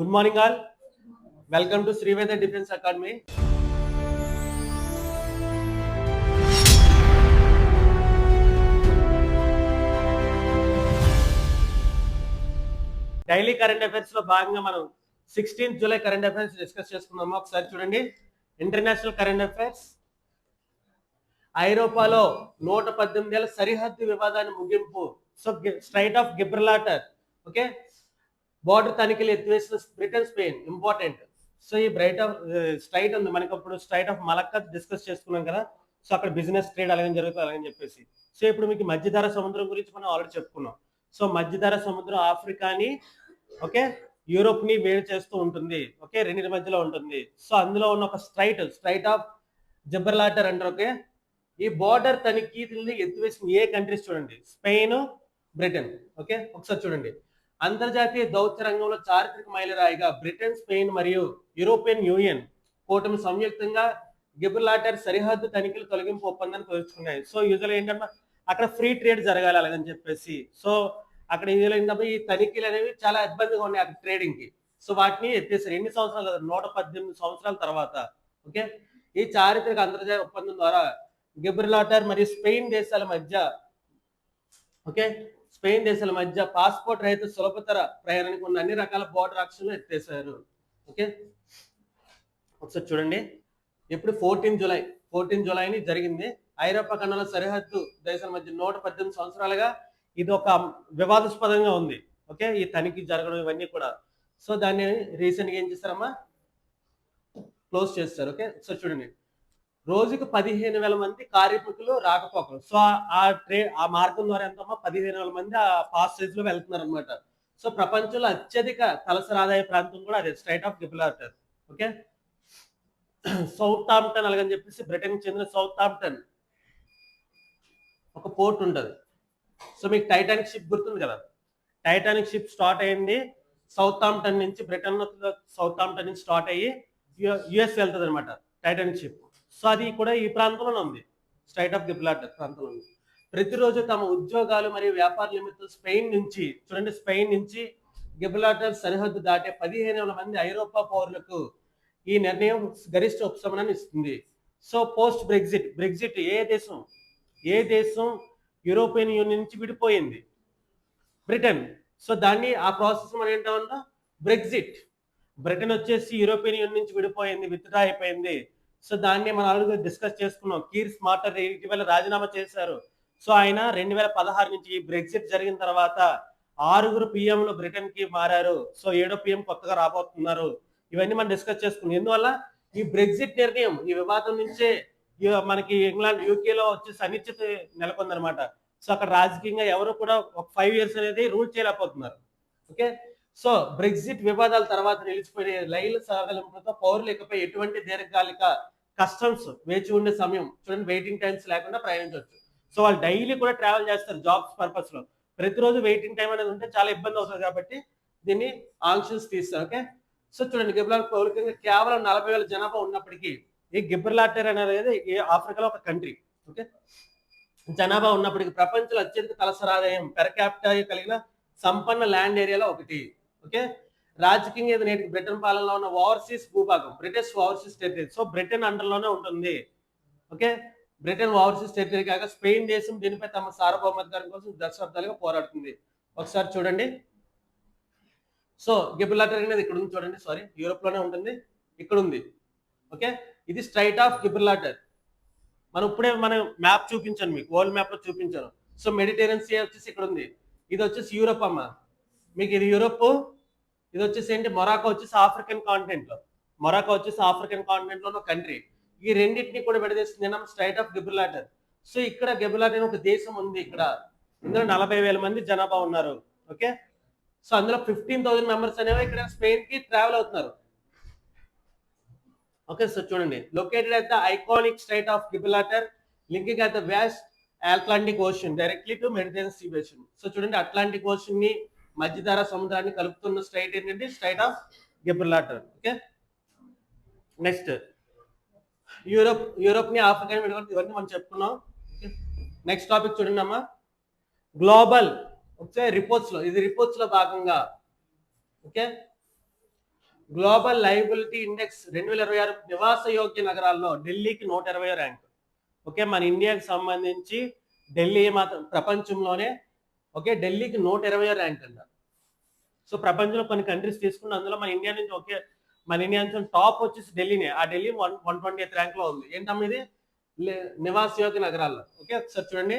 Good morning, all. Welcome to Sriveda Defense Academy. Daily current affairs లో భాగంగా మనం 16th July current affairs discuss చేసుకున్నాము. ఒకసారి చూడండి. International current affairs. ఐరోపాలో 118 ఏళ్ల సరిహద్దు వివాదాన్ని ముగింపు. So strait of Gibraltar, okay, border తనిఖీలు ఎత్తివేసిన బ్రిటన్, స్పెయిన్. ఇంపార్టెంట్. సో ఈ స్ట్రైట్ ఉంది మనకి. అప్పుడు స్ట్రైట్ ఆఫ్ మలక్కా డిస్కస్ చేసుకున్నాం కదా. సో అక్కడ బిజినెస్ ట్రేడ్ అలాగే జరుగుతుంది అలాగని చెప్పేసి. సో ఇప్పుడు మీకు మధ్యధరా సముద్రం గురించి మనం ఆల్రెడీ చెప్పుకున్నాం. సో మధ్యధరా సముద్రం ఆఫ్రికాని, ఓకే, యూరోప్ ని వేడి చేస్తూ ఉంటుంది. ఓకే, రెండింటి మధ్యలో ఉంటుంది. సో అందులో ఉన్న ఒక స్ట్రైట్ ఆఫ్ జిబ్రలాటర్ అంటారు. ఓకే, ఈ బోర్డర్ తనిఖీని ఎత్తివేసిన ఏ కంట్రీస్ చూడండి, స్పెయిన్, బ్రిటన్. ఓకే, ఒకసారి చూడండి. అంతర్జాతీయ దౌత్య రంగంలో చారిత్రక మైలురాయిగా బ్రిటన్, స్పెయిన్ మరియు యూరోపియన్ యూనియన్ కూటమి సంయుక్తంగా గిబ్రలాటర్ సరిహద్దు తనిఖీలు తొలగింపు ఒప్పందాన్ని కుదుర్చుకున్నాయి. సో యూజువల్ ఏంటంటే అక్కడ ఫ్రీ ట్రేడ్ జరగాలి అలాగని చెప్పేసి. సో అక్కడ యూజువల్ ఏంటంటే ఈ తనిఖీలు అనేవి చాలా ఇబ్బందిగా ఉన్నాయి అక్కడ ట్రేడింగ్ కి. సో వాటిని ఎత్తేసారు. ఎన్ని సంవత్సరాలు? 118 సంవత్సరాల తర్వాత. ఓకే, ఈ చారిత్రక అంతర్జాతీయ ఒప్పందం ద్వారా గిబ్రలాటర్ మరియు స్పెయిన్ దేశాల మధ్య, ఓకే, స్పెయిన్ దేశాల మధ్య పాస్పోర్ట్ రహిత సులభతర ప్రయాణానికి ఉన్న అన్ని రకాల బోర్డర్ ఆక్షన్లు ఎత్తేసారు. ఓకే, ఒకసారి చూడండి. ఇప్పుడు 14 జూలైని జరిగింది. ఐరోపా ఖండంలో సరిహద్దు దేశాల మధ్య 118 సంవత్సరాలుగా ఇది ఒక వివాదాస్పదంగా ఉంది. ఓకే, ఈ తనిఖీ జరగడం ఇవన్నీ కూడా. సో దాన్ని రీసెంట్గా ఏం చేస్తారమ్మా, క్లోజ్ చేస్తారు. ఓకే, సో చూడండి. రోజుకు 15,000 మంది కార్మికులు రాకపోకలు. సో ఆ మార్గం ద్వారా ఎంతమ్మా, 15,000 మంది ఆ పాసేజ్ లో వెళ్తున్నారు అనమాట. సో ప్రపంచంలో అత్యధిక తలసరి ఆదాయ ప్రాంతం కూడా అదే, straight of Gibraltar. Okay, south ఆంప్టన్ అలాగని చెప్పేసి బ్రిటన్ చెందిన సౌత్ ఆంప్టన్ ఒక పోర్ట్ ఉంటుంది. సో మీకు టైటానిక్ షిప్ గుర్తుంది కదా. టైటానిక్ షిప్ స్టార్ట్ అయింది సౌత్ ఆంప్టన్ నుంచి, బ్రిటన్ సౌత్ ఆంప్టన్ నుంచి స్టార్ట్ అయ్యి యుఎస్ వెళ్తుంది అనమాట టైటానిక్ షిప్. సో అది కూడా ఈ ప్రాంతంలోనే ఉంది, స్ట్రైట్ ఆఫ్ గిబ్రలాటర్ ప్రాంతంలో ఉంది. ప్రతిరోజు తమ ఉద్యోగాలు మరియు వ్యాపార నిమిత్తం స్పెయిన్ నుంచి, చూడండి, స్పెయిన్ నుంచి గిబ్రలాటర్ సరిహద్దు దాటే 15,000 మంది ఐరోపా పౌరులకు ఈ నిర్ణయం గరిష్ట ఉపశమనాన్ని ఇస్తుంది. సో పోస్ట్ బ్రెగ్జిట్ ఏ దేశం యూరోపియన్ యూనియన్ నుంచి విడిపోయింది? బ్రిటన్. సో దాన్ని ఆ ప్రాసెస్ మనం ఏంటన్నా బ్రెగ్జిట్. బ్రిటన్ వచ్చేసి యూరోపియన్ యూనియన్ నుంచి విడిపోయింది, విత్డ్రా అయిపోయింది. సో దాన్ని మనం ఆల్రెడీ డిస్కస్ చేసుకున్నాం. కీర్ స్మార్టర్ ఇటీవల రాజీనామా చేశారు. సో ఆయన 2016 నుంచి బ్రెగ్జిట్ జరిగిన తర్వాత 6 పిఎంలు బ్రిటన్ కి మారారు. సో 7వ పిఎం కొత్తగా రాబోతున్నారు. ఇవన్నీ మనం డిస్కస్ చేసుకున్నాం. ఎందువల్ల ఈ బ్రెగ్జిట్ నిర్ణయం, ఈ వివాదం నుంచే మనకి ఇంగ్లాండ్, యూకేలో వచ్చేసి అనిశ్చిత నెలకొందనమాట. సో అక్కడ రాజకీయంగా ఎవరు కూడా ఒక 5 years అనేది రూల్ చేయలేకపోతున్నారు. ఓకే, సో బ్రెగ్జిట్ వివాదాల తర్వాత నిలిచిపోయే రైలు సడలింపులతో పౌరులు ఇకపై ఎటువంటి దీర్ఘకాలిక కస్టమ్స్ వేచి ఉండే సమయం, చూడండి, వెయిటింగ్ టైమ్స్ లేకుండా ప్రయాణించవచ్చు. సో వాళ్ళు డైలీ కూడా ట్రావెల్ చేస్తారు జాబ్స్ పర్పస్ లో. ప్రతిరోజు వెయిటింగ్ టైం అనేది ఉంటే చాలా ఇబ్బంది అవుతుంది కాబట్టి దీన్ని ఆంక్షన్స్ తీస్తారు. ఓకే, సో చూడండి, గిబ్రలాటర్ పౌలికంగా కేవలం 40,000 జనాభా ఉన్నప్పటికీ ఈ గిబ్రలాటర్ అనేది ఆఫ్రికాలో ఒక కంట్రీ. ఓకే, జనాభా ఉన్నప్పటికీ ప్రపంచంలో అత్యధిక తలసరి ఆదాయం పెర్ క్యాపిటా కలిగిన సంపన్న ల్యాండ్ ఏరియాలో ఒకటి. ఓకే, రాజకీయంగా ఇది నేటికి బ్రిటన్ పాలనలో ఉన్న ఓవర్సీస్ భూభాగం, British overseas territory. So Britain అండర్లోనే ఉంటుంది. ఓకే, బ్రిటన్ ఓవర్సీస్ టెరిటరీ కాగా స్పెయిన్ దేశం దీనిపై తమ సార్వభౌమాధికారం కోసం దశాబ్దాలుగా పోరాడుతుంది. ఒకసారి చూడండి. సో గిబ్రలాటర్ అనేది ఇక్కడ ఉంది చూడండి, సారీ, యూరోప్ లోనే ఉంటుంది, ఇక్కడ ఉంది. ఓకే, ఇది స్ట్రైట్ ఆఫ్ గిబ్రలాటర్. మనం మ్యాప్ చూపించాను మీకు, వరల్డ్ మ్యాప్ లో చూపించాను. సో మెడిటేరియన్ సీ వచ్చేసి ఇక్కడ ఉంది. ఇది వచ్చేసి యూరోప్ అమ్మా మీకు. ఇది యూరోప్. ఇది వచ్చేసి ఏంటి, మొరాకో వచ్చేసి ఆఫ్రికన్ కాంటినెంట్ లో. మొరాకో వచ్చేసి ఆఫ్రికన్ కాంటినెంట్ లో కంట్రీ. ఈ రెండింటిని కూడా విడదీస్తుంది స్ట్రైట్ ఆఫ్ గిబ్రలాటర్. సో ఇక్కడ గిబ్రలాటర్ ఒక దేశం ఉంది. ఇక్కడ ఇందులో 40,000 మంది జనాభా ఉన్నారు. ఓకే, సో అందులో 15,000 మెంబర్స్ అనేవి ఇక్కడ స్పెయిన్ కి ట్రావెల్ అవుతున్నారు. ఓకే, సో చూడండి, located at the iconic strait of Gibraltar linking at the west Atlantic Ocean directly to Mediterranean sea basin. So చూడండి, అట్లాంటిక్ ఓషన్ ని మధ్యధరా సముద్రాన్ని కలుపుతున్న స్ట్రైట్ ఏంటంటే strait of Gibraltar. Okay, next Europe ని Africa ఇవన్నీ మనం చెప్పుకున్నాం. నెక్స్ట్ టాపిక్ చూడండి అమ్మా, గ్లోబల్. ఓకే, రిపోర్ట్స్ లో, ఇది రిపోర్ట్స్ లో భాగంగా. ఓకే, గ్లోబల్ లయబిలిటీ ఇండెక్స్ 2026 నివాస యోగ్య నగరాల్లో ఢిల్లీకి 120 ర్యాంక్. ఓకే, మన ఇండియాకి సంబంధించి ఢిల్లీ మాత్రం ప్రపంచంలోనే ఓకే ఢిల్లీకి 120 ర్యాంక్ అంట. సో ప్రపంచంలో కొన్ని కంట్రీస్ తీసుకున్న అందులో మన ఇండియా నుంచి ఓకే మన ఇండియా నుంచి టాప్ వచ్చేసి ఢిల్లీనే. ఆ ఢిల్లీ 128th ర్యాంక్ లో ఉంది. ఏంటమ్మా ఇది? నివాస యోగ్య నగరాల్లో. ఓకే, ఒకసారి చూడండి.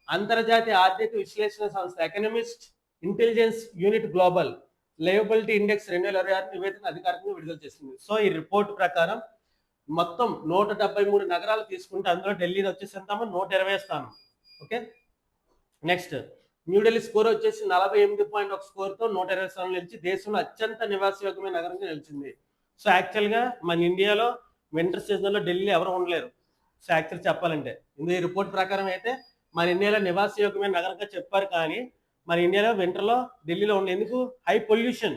అంతర్జాతీయ ఆర్థిక విశ్లేషణ సంస్థ economist intelligence unit global liability index 2026 నివేదికను అధికారికంగా విడుదల చేసింది. సో ఈ రిపోర్ట్ ప్రకారం మొత్తం 173 నగరాలు తీసుకుంటే అందులో ఢిల్లీ వచ్చేసి ఎంతమ్మా 120 స్థానం. ఓకే, నెక్స్ట్ న్యూఢిల్లీ స్కోర్ వచ్చేసి 48.1 స్కోర్తో 120 స్థానంలో నిలిచి దేశంలో అత్యంత నివాసయోగ్యమైన నగరంగా నిలిచింది. సో యాక్చువల్గా మన ఇండియాలో వింటర్ సీజన్లో ఢిల్లీ ఎవరు ఉండలేరు. సో యాక్చువల్ చెప్పాలంటే ఈ రిపోర్ట్ ప్రకారం అయితే మన ఇండియాలో నివాసయోగ్యమైన నగరంగా చెప్పారు, కానీ మన ఇండియాలో వింటర్లో ఢిల్లీలో ఉంది. ఎందుకు? High pollution.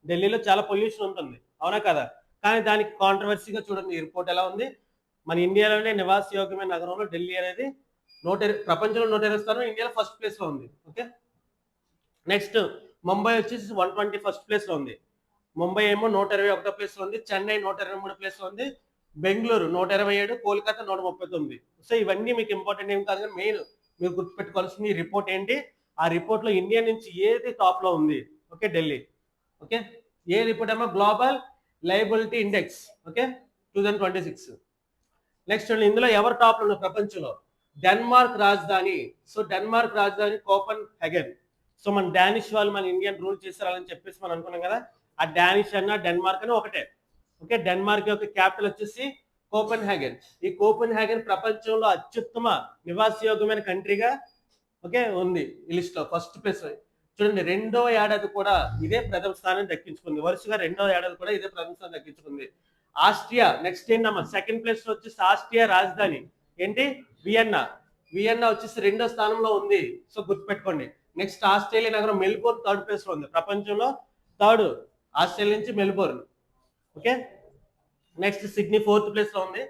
ఢిల్లీలో చాలా పొల్యూషన్ ఉంటుంది, అవునా కదా? కానీ దానికి కాంట్రవర్సీగా చూడండి ఈ రిపోర్ట్ ఎలా ఉంది. మన ఇండియాలోనే నివాసయోగ్యమైన నగరంలో ఢిల్లీ అనేది ప్రపంచంలో 120 స్థానం, ఇండియాలో ఫస్ట్ ప్లేస్ లో ఉంది. ఓకే, నెక్స్ట్ ముంబై వచ్చేసి 121st ప్లేస్ లో ఉంది. ముంబై ఏమో 121 ప్లేస్ లో ఉంది. చెన్నై 123 ప్లేస్ లో ఉంది. బెంగళూరు 127, కోల్కతా 139. సో ఇవన్నీ మీకు ఇంపార్టెంట్ ఏం కాదు, కానీ మెయిన్ మీరు గుర్తుపెట్టుకోవాల్సింది ఈ రిపోర్ట్ ఏంటి, ఆ రిపోర్ట్ లో ఇండియా నుంచి ఏది టాప్ లో ఉంది. ఓకే, ఢిల్లీ. ఓకే, ఏ రిపోర్ట్ ఏమో global liability index. Okay, 2026. Next ఇందులో ఎవరు టాప్ లో ఉన్నారు ప్రపంచంలో? డెన్మార్క్ రాజధాని. సో డెన్మార్క్ రాజధాని కోపన్ హెగన్. సో మన డానిష్ వాళ్ళు మన ఇండియన్ రూల్ చేశారని చెప్పేసి మనం అనుకున్నాం కదా, ఆ డానిష్ అన్న డెన్మార్క్ అని ఒకటే. ఓకే, డెన్మార్క్ యొక్క క్యాపిటల్ వచ్చేసి కోపన్ హ్యాగన్. ఈ కోపన్ హ్యాగన్ ప్రపంచంలో అత్యుత్తమ నివాసయోగ్యమైన కంట్రీగా ఓకే ఉంది ఈ లిస్ట్ లో ఫస్ట్ ప్లేస్. చూడండి, రెండవ ఏడాది కూడా ఇదే ప్రథమ స్థానం దక్కించుకుంది. వరుసగా రెండవ ఏడాది కూడా ఇదే ప్రథమ స్థానం దక్కించుకుంది. ఆస్ట్రియా నెక్స్ట్ ఏంటమ్మా సెకండ్ ప్లేస్ లో వచ్చేసి ఆస్ట్రియా రాజధాని ఏంటి? వియన్నా. వియన్నా వచ్చేసి రెండో స్థానంలో ఉంది. సో గుర్తుపెట్టుకోండి. నెక్స్ట్ ఆస్ట్రేలియా నగరం మెల్బోర్న్ థర్డ్ ప్లేస్ లో ఉంది. ప్రపంచంలో థర్డ్ ఆస్ట్రేలియా నుంచి Melbourne. Okay, next Sydney fourth place లో ఉంది.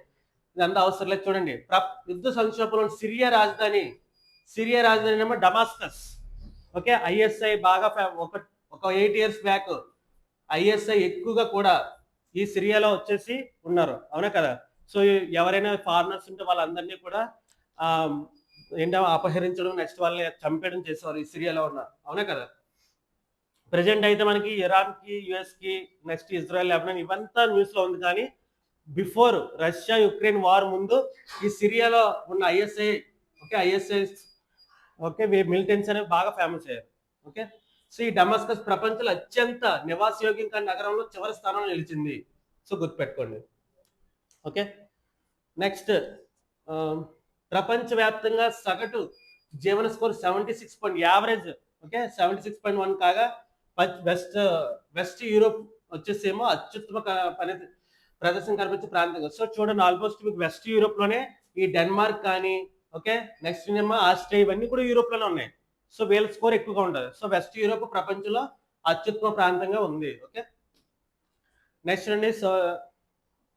ఇదంతా అవసరం లేదు. చూడండి, యుద్ధ సంక్షోభంలో సిరియా రాజధాని ఏమో డమాస్కస్. ఓకే, ఐఎస్ఐ బాగా ఒక 8 years బ్యాక్ ఐఎస్ఐ ఎక్కువగా కూడా ఈ సిరియాలో వచ్చేసి ఉన్నారు, అవునా కదా? సో ఎవరైనా ఫారినర్స్ ఉంటే వాళ్ళందరినీ కూడా ఏంటో అపహరించడం, నెక్స్ట్ వాళ్ళని చంపేయడం చేసేవారు ఈ సిరియాలో ఉన్నారు, అవునా కదా? ప్రజెంట్ అయితే మనకి ఇరాన్ కి, యుఎస్ కి, నెక్స్ట్ ఇజ్రాయెల్, లెబనాన్ ఇవంతా న్యూస్ లో ఉంది. కానీ బిఫోర్ రష్యా యుక్రెయిన్ వార్ ముందు ఈ సిరియాలో ఉన్న ఐఎస్ఐ ఓకే మిలిటెన్స్ అనేవి బాగా ఫేమస్ అయ్యారు. ఓకే, సో ఈ డమాస్కస్ ప్రపంచంలో అత్యంత నివాసయోగ్య నగరంలో చివరి స్థానంలో నిలిచింది. సో గుర్తుపెట్టుకోండి. ఓకే, నెక్స్ట్ ప్రపంచవ్యాప్తంగా సగటు జీవన స్కోర్ 76 యావరేజ్. ఓకే, 76.1 కాగా వెస్ట్ యూరోప్ వచ్చేసేమో అత్యుత్తమ ప్రదర్శన కనిపించే ప్రాంతంగా. సో చూడండి, ఆల్మోస్ట్ మీకు వెస్ట్ యూరోప్ లోనే ఈ డెన్మార్క్ కానీ ఓకే నెక్స్ట్ ఏమో ఆస్ట్రేలియా ఇవన్నీ కూడా యూరోప్ లోనే ఉన్నాయి. సో వీళ్ళ స్కోర్ ఎక్కువగా ఉంటుంది. సో వెస్ట్ యూరోప్ ప్రపంచంలో అత్యుత్తమ ప్రాంతంగా ఉంది. ఓకే, నెక్స్ట్ అండి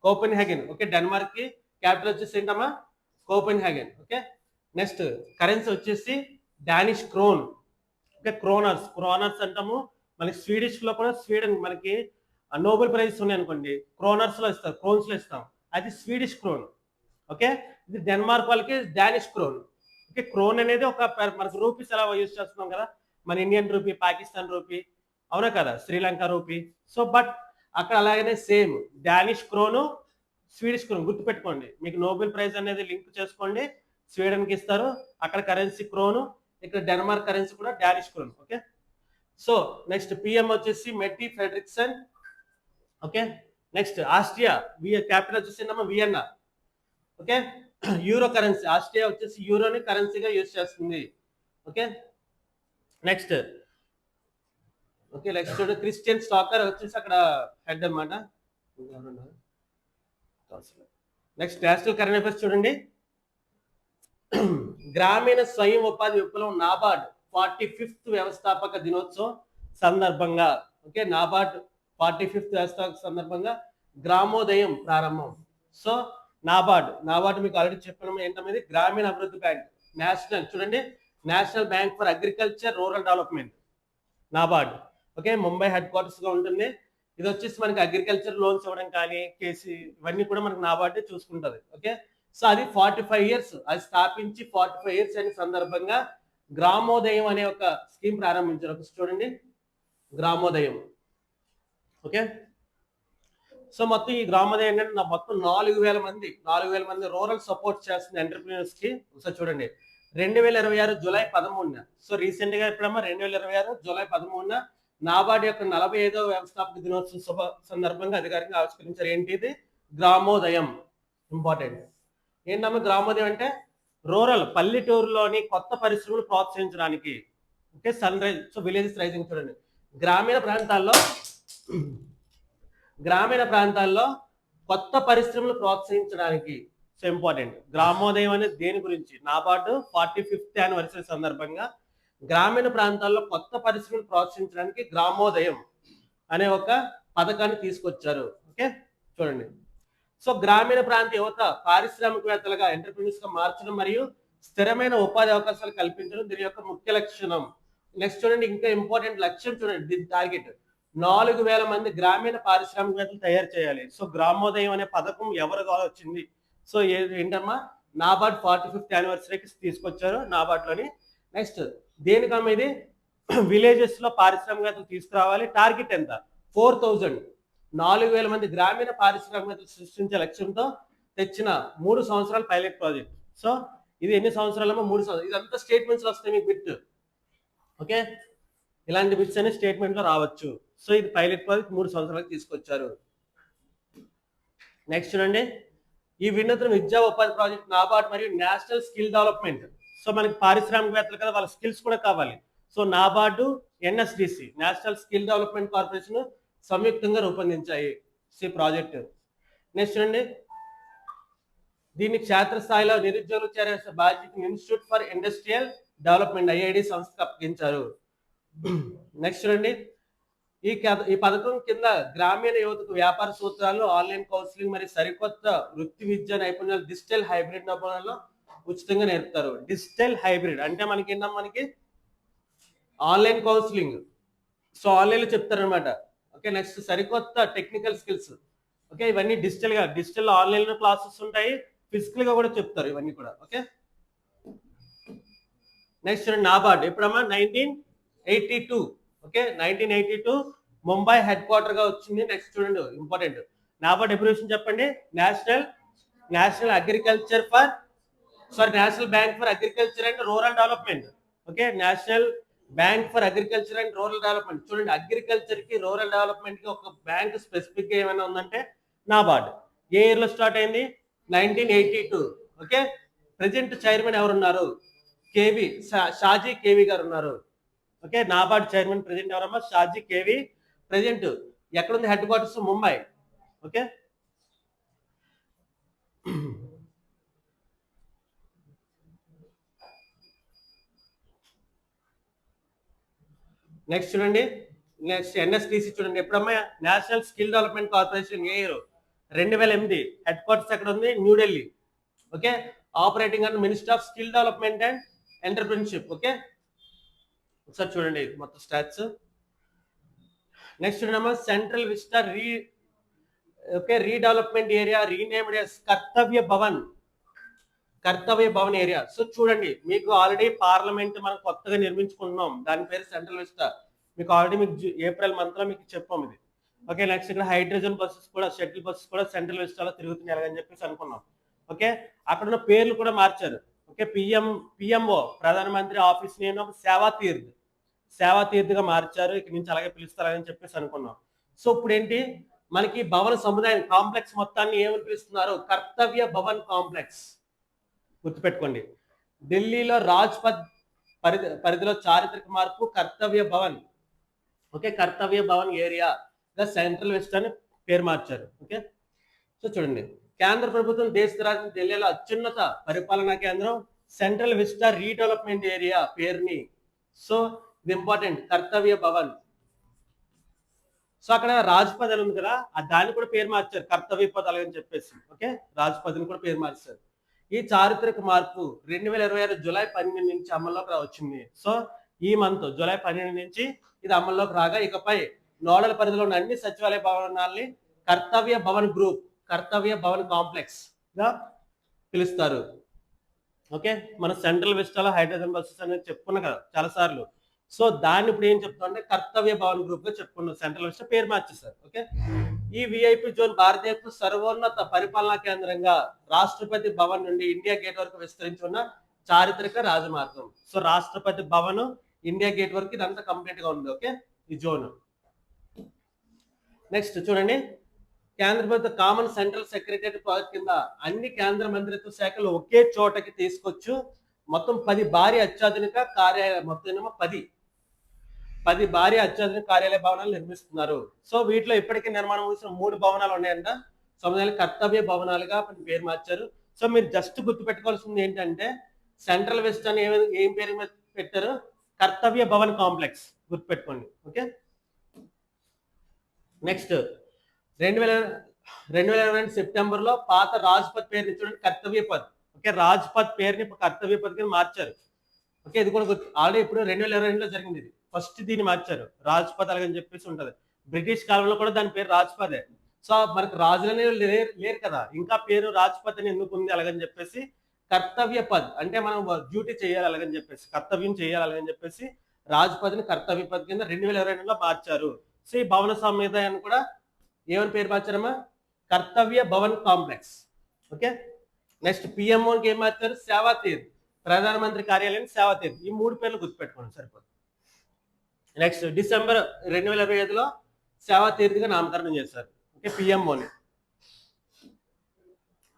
కోపెన్ హ్యాగన్. ఓకే, డెన్మార్క్ కి క్యాపిటల్ వచ్చేసి ఏంటమ్మా కోపెన్ హ్యాగన్. ఓకే, నెక్స్ట్ కరెన్సీ వచ్చేసి డానిష్ క్రోన్. ఓకే, క్రోనర్స్ అంటాము. మనకి స్వీడిష్ లో కూడా స్వీడన్ మనకి నోబెల్ ప్రైజ్ ఉన్నాయి అనుకోండి, క్రోనర్స్ లో ఇస్తారు, క్రోన్స్ లో ఇస్తాం. అది స్వీడిష్ క్రోన్. ఓకే, ఇది డెన్మార్క్ వాళ్ళకి డానిష్ క్రోన్. ఓకే, క్రోన్ అనేది ఒక మనకి రూపీస్ ఎలా యూజ్ చేస్తున్నాం కదా, మన ఇండియన్ రూపీ, పాకిస్తాన్ రూపీ, అవునా కదా, శ్రీలంక రూపీ. సో బట్ అక్కడ అలాగనే same Danish krone, Swedish krone గుర్తుపెట్టుకోండి. మీకు నోబెల్ ప్రైజ్ అనేది లింక్ చేసుకోండి, స్వీడన్ కి ఇస్తారు, అక్కడ కరెన్సీ క్రోను, ఇక్కడ డెన్మార్క్ కరెన్సీ కూడా Danish krone. Okay, so next PM వచ్చేసి Mette Frederiksen. Okay, next Austria capital వచ్చేసి Vienna. Okay, euro currency, Austria వచ్చేసి యూరోని కరెన్సీగా యూజ్ చేస్తుంది. ఓకే, నెక్స్ట్ క్రిస్టియన్ స్టాకర్ వచ్చేసి అక్కడ హెడ్ అనమాట. నెక్స్ట్ నేషనల్ కరెంట్ అఫైర్స్ చూడండి. గ్రామీణ స్వయం ఉపాధి విప్లవం నాబార్డ్ 45th వ్యవస్థాపక దినోత్సవం సందర్భంగా ఓకే నాబార్డ్ 45th వ్యవస్థాపక సందర్భంగా గ్రామోదయం ప్రారంభం. సో నాబార్డ్ మీకు ఆల్రెడీ చెప్పడం ఏంటనేది గ్రామీణ అభివృద్ధి బ్యాంక్. నేషనల్ చూడండి, national bank for agriculture rural development NABARD. Okay, Mumbai head quarters గా ఉంటుంది. ఇది వచ్చేసి మనకి అగ్రికల్చర్ లోన్స్ ఇవ్వడం కానీ కేసీ ఇవన్నీ కూడా మనకి నాబార్డే చూసుకుంటది. ఓకే, సో అది 45 ఇయర్స్, అది స్థాపించి 45 ఇయర్స్ అనే సందర్భంగా గ్రామోదయం అనే ఒక స్కీమ్ ప్రారంభించారు. ఒక చూడండి, గ్రామోదయం. ఓకే, సో మొత్తం ఈ గ్రామోదయం ఏంటంటే మొత్తం 4,000 మంది రూరల్ సపోర్ట్ చేస్తుంది ఎంటర్ప్రీనర్స్ కి. ఒకసారి చూడండి, 2026 జూలై 13న, సో రీసెంట్ గా ఎప్పుడమ్మా 2026 జూలై 13న నాబార్డ్ యొక్క 45వ వ్యవస్థాపక దినోత్సవం శుభ సందర్భంగా అధికారికంగా ఆవిష్కరించారు. ఏంటి ఇది? గ్రామోదయం. ఇంపార్టెంట్ ఏంటమ్మా గ్రామోదయం అంటే? రూరల్ పల్లెటూరులోని కొత్త పరిశ్రమలు ప్రోత్సహించడానికి. Okay, sunrise, so villages rising. చూడండి, గ్రామీణ ప్రాంతాల్లో కొత్త పరిశ్రమలు ప్రోత్సహించడానికి. సో ఇంపార్టెంట్, గ్రామోదయం అనేది దేని గురించి? నాబార్డు 45th యానివర్సరీ సందర్భంగా గ్రామీణ ప్రాంతాల్లో కొత్త పరిశ్రమలు ప్రోత్సహించడానికి గ్రామోదయం అనే ఒక పథకాన్ని తీసుకొచ్చారు. ఓకే, చూడండి, సో గ్రామీణ ప్రాంత యువత పారిశ్రామికవేత్తలుగా ఎంటర్ప్రీనర్స్ గా మార్చడం మరియు స్థిరమైన ఉపాధి అవకాశాలు కల్పించడం దీని యొక్క ముఖ్య లక్షణం. నెక్స్ట్ చూడండి, ఇంకా ఇంపార్టెంట్ లక్ష్యం చూడండి, దీని టార్గెట్ 4,000 మంది గ్రామీణ పారిశ్రామికవేత్తలు తయారు చేయాలి. సో గ్రామోదయం అనే పథకం ఎవరు వచ్చింది? సో ఏంటమ్మా నాబార్డ్ 45th యానివర్సరీకి తీసుకొచ్చారు నాబార్డ్లోని. నెక్స్ట్ దేనికమ్మా ఇది? విలేజెస్ లో పారిశ్రామికవేత్తలు తీసుకురావాలి. టార్గెట్ ఎంత? 4,000, 4,000 మంది గ్రామీణ పారిశ్రామికవేత్తలు సృష్టించే లక్ష్యంతో తెచ్చిన 3 సంవత్సరాల పైలట్ ప్రాజెక్ట్. సో ఇది ఎన్ని సంవత్సరాలమ్మా? 3 సంవత్సరాలు. ఇదంతా స్టేట్మెంట్స్ వస్తాయి మీకు బిట్. ఓకే, ఇలాంటి బిట్స్ అనే స్టేట్మెంట్ లో రావచ్చు. సో ఇది పైలట్ ప్రాజెక్ట్ 3 సంవత్సరాలకు తీసుకొచ్చారు. నెక్స్ట్ చూడండి, ఈ వినూత్న విద్యా ఉపాధి ప్రాజెక్ట్ నాబార్డ్ మరియు నేషనల్ స్కిల్ డెవలప్మెంట్. సో మనకి పారిశ్రామికవేత్తలు కదా, వాళ్ళ స్కిల్స్ కూడా కావాలి. So NABARD, NSDC, national skill development corporation సంయుక్తంగా రూపొందించాయి ఈ ప్రాజెక్ట్. నెక్స్ట్ చూడండి, దీన్ని క్షేత్రస్థాయిలో నిరుద్యోగులు చేరే బాధ్యత institute for industrial development IID సంస్థకు అప్పగించారు. నెక్స్ట్ చూడండి, ఈ పథకం కింద గ్రామీణ యువతకు వ్యాపార సూత్రాలు, ఆన్లైన్ కౌన్సిలింగ్ మరియు సరికొత్త వృత్తి విద్య నైపుణ్యాలు, డిజిటల్ హైబ్రిడ్ నైపుణ్యాలు ఉచితంగా నేర్పుతారు. డిజిటల్ హైబ్రిడ్ అంటే మనకి మనకి ఆన్లైన్ కౌన్సిలింగ్, సో ఆన్లైన్ లో చెప్తారు అనమాట. ఓకే, నెక్స్ట్ సరికొత్త టెక్నికల్ స్కిల్స్. ఓకే, ఇవన్నీ డిజిటల్ ఆన్లైన్ లో క్లాసెస్ ఉంటాయి, ఫిజికల్ గా కూడా చెప్తారు ఇవన్నీ కూడా. ఓకే, నెక్స్ట్ చూడండి, నాబార్డ్ ఎప్పుడమ్మా? 1982. ఓకే, 1982 ముంబై హెడ్ క్వార్టర్ గా వచ్చింది. నెక్స్ట్ చూడండి, ఇంపార్టెంట్, నాబార్డ్ అబ్రివియేషన్ చెప్పండి. National bank for agriculture and rural development. Okay, national bank for agriculture and rural development. చూడండి, అగ్రికల్చర్ కి రూరల్ డెవలప్మెంట్ కి ఒక బ్యాంక్ స్పెసిఫిక్ గా ఏమైనా ఉందంటే నాబార్డ్. ఏ ఇయర్ లో స్టార్ట్ అయింది? 1982. ఓకే, ప్రెజెంట్ చైర్మన్ ఎవరున్నారు? షాజీ కేవి గారు ఉన్నారు. ఓకే, నాబార్డ్ చైర్మన్ ప్రెజెంట్ ఎవరమ్మా? షాజీ కేవి. ప్రెజెంట్ ఎక్కడుంది headquarters? Mumbai. Okay, next చూడండి, నెక్స్ట్ ఎన్ఎస్డిసి చూడండి, ఎప్పుడమ్మా? National skill development corporation. ఏ ఇయర్? 2008. హెడ్ క్వార్టర్స్ ఎక్కడ ఉంది? New Delhi. Okay, operating and ministry of skill development and entrepreneurship. Okay, ఒకసారి చూడండి మొత్తం స్టాట్స్. నెక్స్ట్ చూడమ్మా, central vista redevelopment area renamed as Kartavya Bhavan area. So చూడండి, మీకు ఆల్రెడీ పార్లమెంట్ మనం కొత్తగా నిర్మించుకుంటున్నాం, దాని పేరు సెంట్రల్ విస్టా. మీకు ఆల్రెడీ మీకు ఏప్రిల్ మంత్ లో మీకు చెప్పాం ఇది. ఓకే, నెక్స్ట్ ఇక్కడ హైడ్రోజన్ బస్సెస్ కూడా, షటిల్ బస్సెస్ కూడా సెంట్రల్ విస్టాలో తిరుగుతున్నాయి అలాగని చెప్పేసి అనుకున్నాం. ఓకే, అక్కడ ఉన్న పేర్లు కూడా మార్చారు. ఓకే, పిఎంఓ ప్రధానమంత్రి ఆఫీస్ నేను సేవా తీర్థగా మార్చారు, ఇక్కడ నుంచి అలాగే పిలుస్తారని చెప్పేసి అనుకున్నాం. సో ఇప్పుడు ఏంటి, మనకి భవన సముదాయం కాంప్లెక్స్ మొత్తాన్ని ఏమని పిలుస్తున్నారు? కర్తవ్య భవన్ కాంప్లెక్స్. గుర్తుపెట్టుకోండి, ఢిల్లీలో రాజ్పథ్ పరిధిలో చారిత్రక మార్పు కర్తవ్య భవన్. ఓకే, కర్తవ్య భవన్ ఏరియా గా సెంట్రల్ వెస్ట్ అని పేరు మార్చారు. ఓకే, సో చూడండి, కేంద్ర ప్రభుత్వం దేశ రాజధాని ఢిల్లీలో అత్యున్నత పరిపాలనా కేంద్రం సెంట్రల్ విస్టా రీడెవలప్మెంట్ ఏరియా పేరుని. సో ఇది ఇంపార్టెంట్, కర్తవ్య భవన్. సో అక్కడ రాజ్పథ్ అని ఉంది కదా, దాన్ని కూడా పేరు మార్చారు కర్తవ్య పద్ అని చెప్పేసి. ఓకే, రాజ్పథ్ని కూడా పేరు మార్చారు. ఈ చారిత్రక మార్పు 2026 జూలై 12 నుంచి అమల్లోకి వచ్చింది. సో ఈ మంత్ జూలై 12 నుంచి ఇది అమల్లోకి రాగా, ఇకపై నోడల్ పరిధిలో ఉన్న అన్ని సచివాలయ భవనాల్ని కర్తవ్య భవన్ గ్రూప్, కర్తవ్య భవన్ కాంప్లెక్స్ గా పిలుస్తారు. ఓకే, మన సెంట్రల్ విస్టాలో హైడ్రోజన్ బస్సెస్ అనేది చెప్పుకున్నాం కదా చాలా సార్లు. సో దాన్ని ఇప్పుడు ఏం చెప్తాం అంటే కర్తవ్య భవన్ గ్రూప్ గా చెప్పుకున్నాం. సెంట్రల్ విస్టా పేరు మార్చేశారు. ఓకే, ఈ విఐపి జోన్ భారతదేశ సర్వోన్నత పరిపాలనా కేంద్రంగా రాష్ట్రపతి భవన్ నుండి ఇండియా గేట్ వరకు విస్తరించి ఉన్న చారిత్రక రాజమార్గం. So Rashtrapati Bhavan, India gate వరకు ఇదంతా కంప్లీట్ గా ఉంది. ఓకే, ఈ జోన్. నెక్స్ట్ చూడండి, కేంద్ర ప్రభుత్వ కామన్ సెంట్రల్ సెక్రటరీ ప్రాజెక్ట్ కింద అన్ని కేంద్ర మంత్రిత్వ శాఖలు ఒకే చోటకి తీసుకొచ్చు మొత్తం 10 భారీ అత్యాధునిక కార్యాలయ, మొత్తం 10 భారీ అత్యాధునిక కార్యాలయ భవనాలు నిర్మిస్తున్నారు. సో వీటిలో ఇప్పటికీ నిర్మాణం చేసిన 3 భవనాలు ఉన్నాయంట. సో కర్తవ్య భవనాలుగా పేరు మార్చారు. సో మీరు జస్ట్ గుర్తు పెట్టుకోవాల్సింది ఏంటంటే సెంట్రల్ వెస్ట్ అని ఏం పేరు మీద పెట్టారు, కర్తవ్య భవన్ కాంప్లెక్స్, గుర్తుపెట్టుకోండి. ఓకే, నెక్స్ట్ 2022 సెప్టెంబర్ లో పాత రాజ్పథ్ పేరుని చూడండి కర్తవ్య పథ్. ఓకే, రాజ్పథ్ పేరుని కర్తవ్య పథ్ కింద మార్చారు. ఓకే, ఇది కూడా ఆల్రెడీ ఇప్పుడు 2022లో జరిగింది. ఇది ఫస్ట్ దీన్ని మార్చారు రాజ్పథ్ అలాగని చెప్పేసి ఉంటది. బ్రిటిష్ కాలంలో కూడా దాని పేరు రాజ్పథే. సో మనకు రాజులనే లేరు కదా, ఇంకా పేరు రాజ్పథ్ అని ఎందుకు ఉంది అలాగని చెప్పేసి కర్తవ్య పద్ అంటే మనం డ్యూటీ చేయాలి అలాగని చెప్పేసి, కర్తవ్యం చేయాలి అలాగని చెప్పేసి రాజ్పథ్ని కర్తవ్య పద్ కింద 2022లో మార్చారు. సో ఈ భవన సముదాయాన్ని కూడా ఏమని పేరు మార్చారమ్మా, కర్తవ్య భవన్ కాంప్లెక్స్. ఓకే, నెక్స్ట్ పిఎంఓకి ఏం మార్చారు, సేవా తీర్థ్, ప్రధానమంత్రి కార్యాలయం సేవా తీర్థ్. ఈ 3 పేర్లు గుర్తుపెట్టుకోండి సరిపోతుంది. నెక్స్ట్ డిసెంబర్ 2025లో సేవా తీర్థ్గా నామకరణం చేశారు. ఓకే, పిఎంఓని.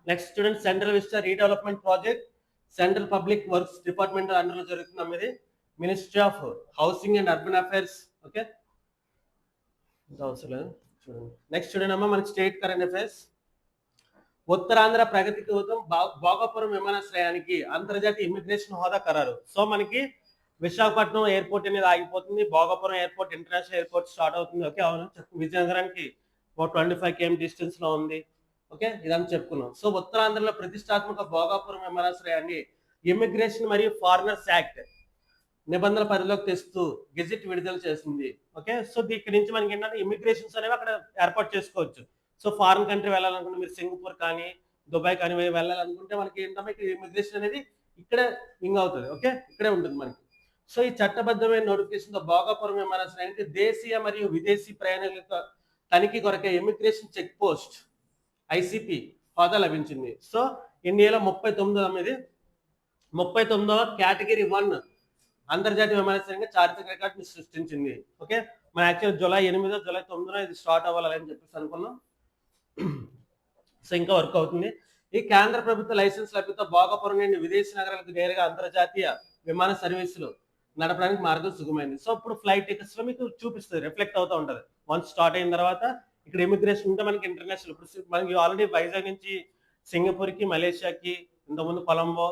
Next student central vista redevelopment project central public works department అండర్లో జరుగుతుంది. ఇది ministry of housing and urban affairs. Okay, అవసరం లేదు చూడండి. నెక్స్ట్ చూడండి అమ్మా, మనకి స్టేట్ కరెంట్ అఫైర్స్. ఉత్తరాంధ్ర ప్రగతి కోసం భోగాపురం విమానాశ్రయానికి అంతర్జాతీయ ఇమిగ్రేషన్ హోదా ఖరారు. సో మనకి విశాఖపట్నం ఎయిర్పోర్ట్ అనేది ఆగిపోతుంది, Bhogapuram airport international airport start అవుతుంది. ఓకే, అవును, విజయనగరానికి 25 km డిస్టెన్స్ లో ఉంది. ఓకే, ఇదంతా చెప్పుకున్నాం. సో ఉత్తరాంధ్రలో ప్రతిష్టాత్మక భోగాపురం విమానాశ్రయాన్ని ఇమిగ్రేషన్ మరియు ఫారినర్స్ యాక్ట్ నిబంధనల పరిధిలోకి తెస్తూ గెజిట్ విడుదల చేసింది. ఓకే, సో ఇక్కడి నుంచి మనకి ఏంటంటే ఇమిగ్రేషన్స్ అనేవి అక్కడ ఏర్పాటు చేసుకోవచ్చు. సో ఫారిన్ కంట్రీ వెళ్ళాలనుకుంటే మీరు సింగపూర్ కానీ దుబాయ్ కానీ వెళ్ళాలనుకుంటే మనకి ఏంటంటే ఇక్కడ ఇమిగ్రేషన్ అనేది ఇక్కడే వింగ్ అవుతుంది. ఓకే, ఇక్కడే ఉంటుంది మనకి. సో ఈ చట్టబద్ధమైన నోటిఫికేషన్ తో భోగాపురం విమానాశ్రయానికి దేశీయ మరియు విదేశీ ప్రయాణికుల తనిఖీ కొరకే ఇమిగ్రేషన్ చెక్ పోస్ట్ ఐసిపి హోదా లభించింది. సో ఇండియాలో 39వ కేటగిరీ 1 అంతర్జాతీయ విమానాశ్రయంగా చారిత్రక రికార్డుని సృష్టించింది. ఓకే, మన యాక్చువల్ జూలై 8 జూలై 9 ఇది స్టార్ట్ అవ్వాలని చెప్పేసి అనుకున్నాం. సో ఇంకా వర్క్ అవుతుంది. ఈ కేంద్ర ప్రభుత్వ లైసెన్స్ లభ్యత భోగాపురం నుండి విదేశీ నగరాలకు నేరుగా అంతర్జాతీయ విమాన సర్వీసులు నడపడానికి మార్గం సుగమైంది. సో ఇప్పుడు ఫ్లైట్ టికెట్స్ లో మీకు చూపిస్తుంది, రిఫ్లెక్ట్ అవుతూ ఉంటుంది. వన్స్ స్టార్ట్ అయిన తర్వాత ఇక్కడ ఇమిగ్రేషన్ ఉంటే మనకి ఇంటర్నేషనల్, ఇప్పుడు మనకి ఆల్రెడీ వైజాగ్ నుంచి సింగపూర్కి, మలేషియాకి, ఇంతకుముందు కొలంబో,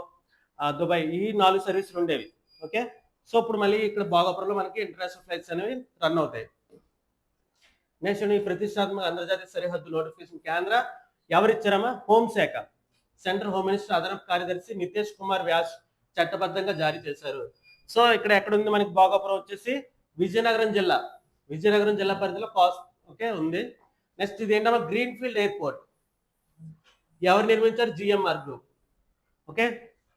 దుబాయ్, ఈ 4 సర్వీసులు ఉండేవి. ఓకే, సో ఇప్పుడు మళ్ళీ ఇక్కడ భోగాపురంలో మనకి ఇంటర్నేషనల్ ఫ్లైట్స్ అనేవి రన్ అవుతాయి. నెక్స్ట్ ఈ ప్రతిష్టాత్మక అంతర్జాతీయ సరిహద్దు నోటిఫికేషన్ కేంద్ర ఎవరిచ్చారమ్మా, హోంశాఖ, సెంట్రల్ హోమ్ మినిస్టర్ అదనపు కార్యదర్శి నితేష్ కుమార్ వ్యాస్ చట్టబద్ధంగా జారీ చేశారు. సో ఇక్కడ ఎక్కడ ఉంది మనకి భోగాపురం వచ్చేసి విజయనగరం జిల్లా పరిధిలో ఓకే ఉంది. నెక్స్ట్ ఇది ఏంటమ్మా, గ్రీన్ ఫీల్డ్ ఎయిర్పోర్ట్ ఎవరు నిర్మించారు, జిఎంఆర్ గ్రూప్. ఓకే,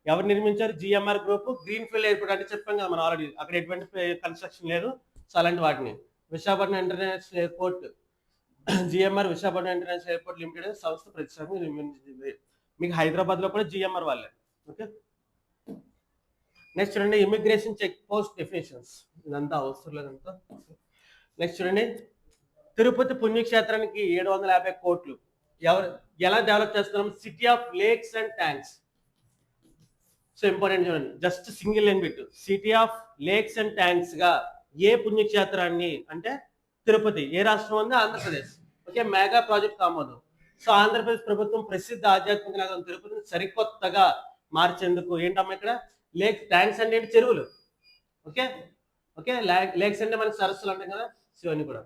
ఎవరు నిర్మించారు, GMR group. Green field airport అంటే చెప్పాం కదా మనం ఆల్రెడీ, అక్కడ ఎటువంటి కన్స్ట్రక్షన్ లేదు. సో అలాంటి వాటిని Visakhapatnam international airport GMR Visakhapatnam international airport limited సంస్థ ప్రతిష్టాత్మకంగా నిర్మించింది. మీకు హైదరాబాద్ లో కూడా జిఎంఆర్ వాళ్ళే. ఓకే, నెక్స్ట్ చూడండి ఇమిగ్రేషన్ చెక్ పోస్ట్ డెఫినేషన్స్, ఇదంతా అవసరం లేదంతా. నెక్స్ట్ చూడండి తిరుపతి పుణ్యక్షేత్రానికి 750 కోట్లు ఎలా డెవలప్ చేస్తున్నాం, city of lakes and tanks. So important చూడండి, just single line bit, city of lakes and tanks గా ఏ పుణ్యక్షేత్రాన్ని అంటే తిరుపతి, ఏ రాష్ట్రం ఉంది, ఆంధ్రప్రదేశ్. ఓకే, మెగా ప్రాజెక్ట్ ఆమోదం. సో ఆంధ్రప్రదేశ్ ప్రభుత్వం ప్రసిద్ధ ఆధ్యాత్మిక నగరం తిరుపతిని సరికొత్తగా మార్చేందుకు ఏంటమ్మా ఇక్కడ లేక్, ట్యాంక్స్ అంటే ఏంటి, చెరువులు. ఓకే ఓకే, లేక్స్ అంటే మనకి సరస్సులు అంటాం కదా, శివని కూడా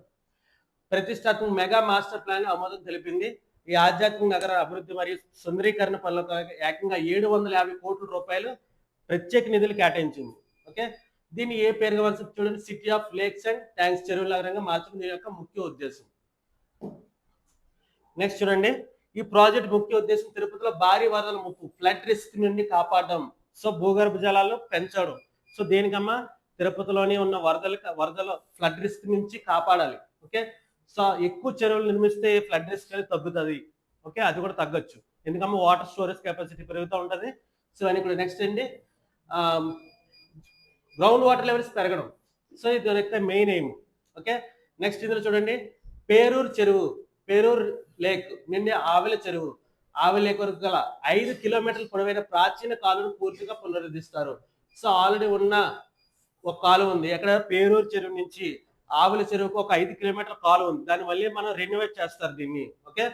ప్రతిష్టాత్మక మెగా మాస్టర్ ప్లాన్ ఆమోదం తెలిపింది. ఈ ఆధ్యాత్మిక నగర అభివృద్ధి మరియు సుందరీకరణ పనులకు ఏకంగా 750 కోట్ల రూపాయలు ప్రత్యేక నిధులు కేటాయించింది. ఓకే, దీన్ని ఏ పేరుగా మార్చారు చూడండి, city of lakes and tanks, చెరువుల నగరంగా మార్చడం దీని యొక్క ముఖ్య ఉద్దేశం. నెక్స్ట్ చూడండి, ఈ ప్రాజెక్ట్ ముఖ్య ఉద్దేశం తిరుపతిలో భారీ వరదల ముప్పు, ఫ్లడ్ రిస్క్ నుండి కాపాడడం, సో భూగర్భ జలాలు పెంచడం. సో దేనికమ్మా, తిరుపతిలోని ఉన్న వరదల ఫ్లడ్ రిస్క్ నుంచి కాపాడాలి. ఓకే, సో ఎక్కువ చెరువులు నిర్మిస్తే ఫ్లడ్ రిస్క్ అనేది తగ్గుతుంది. ఓకే, అది కూడా తగ్గొచ్చు, ఎందుకమ్మా వాటర్ స్టోరేజ్ కెపాసిటీ పెరుగుతూ ఉంటుంది. సో అని కూడా నెక్స్ట్ అండి, గ్రౌండ్ వాటర్ లెవెల్స్ పెరగడం. సో ఇది యొక్క మెయిన్ ఎయిమ్. ఓకే, నెక్స్ట్ ఇందులో చూడండి, పేరూరు చెరువు, పేరూరు లేక్ నుండి ఆవిల చెరువు, ఆవిల లేక్ వరకు గల 5 కిలోమీటర్ల పొడవైన ప్రాచీన కాలువను పూర్తిగా పునరుద్ధరిస్తారు. సో ఆల్రెడీ ఉన్న ఒక కాలువ ఉంది, ఎక్కడ పేరూరు చెరువు నుంచి ఆవిల చెరువుకు ఒక 5 కిలోమీటర్ల కాలువ ఉంది, దాన్ని మళ్ళీ మనం రెన్యువేట్ చేస్తారు దీన్ని. ఓకే,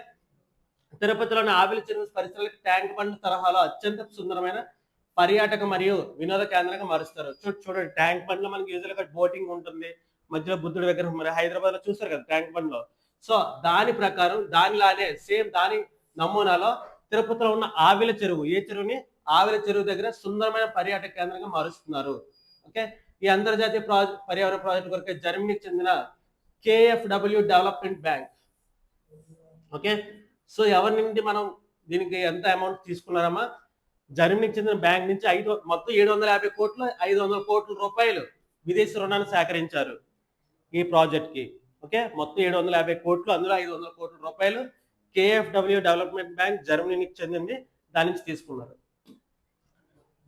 తిరుపతిలోని ఆవిల చెరువు పరిసరాలకు ట్యాంక్ బండ్ తరహాలో అత్యంత సుందరమైన పర్యాటక మరియు వినోద కేంద్రంగా మారుస్తారు. చూడండి, ట్యాంక్ బండ్ లో మనకి యూజువల్ గా బోటింగ్ ఉంటుంది, మధ్యలో బుద్ధుడి విగ్రహం, మరి హైదరాబాద్ లో చూస్తారు కదా ట్యాంక్ బండ్ లో. సో దాని ప్రకారం దానిలానే సేమ్ దాని నమూనాలో తిరుపతిలో ఉన్న ఆవిల చెరువు, ఏ చెరువుని, ఆవిల చెరువు దగ్గర సుందరమైన పర్యాటక కేంద్రంగా మారుస్తున్నారు. ఓకే, ఈ అంతర్జాతీయ పర్యావరణ ప్రాజెక్టు కొరకు జర్మనీకి చెందిన KfW development bank. Okay, so ఎవరి నుండి మనం దీనికి ఎంత అమౌంట్ తీసుకున్నారమ్మా, జర్మనీకి చెందిన బ్యాంక్ నుంచి మొత్తం 750 కోట్లు, 500 కోట్ల రూపాయలు విదేశీ రుణాన్ని సేకరించారు ఈ ప్రాజెక్ట్ కి. ఓకే, మొత్తం 750 కోట్లు, అందులో 500 కోట్ల రూపాయలు KfW డెవలప్మెంట్ బ్యాంక్ జర్మనీకి చెందింది, దాని నుంచి తీసుకున్నారు.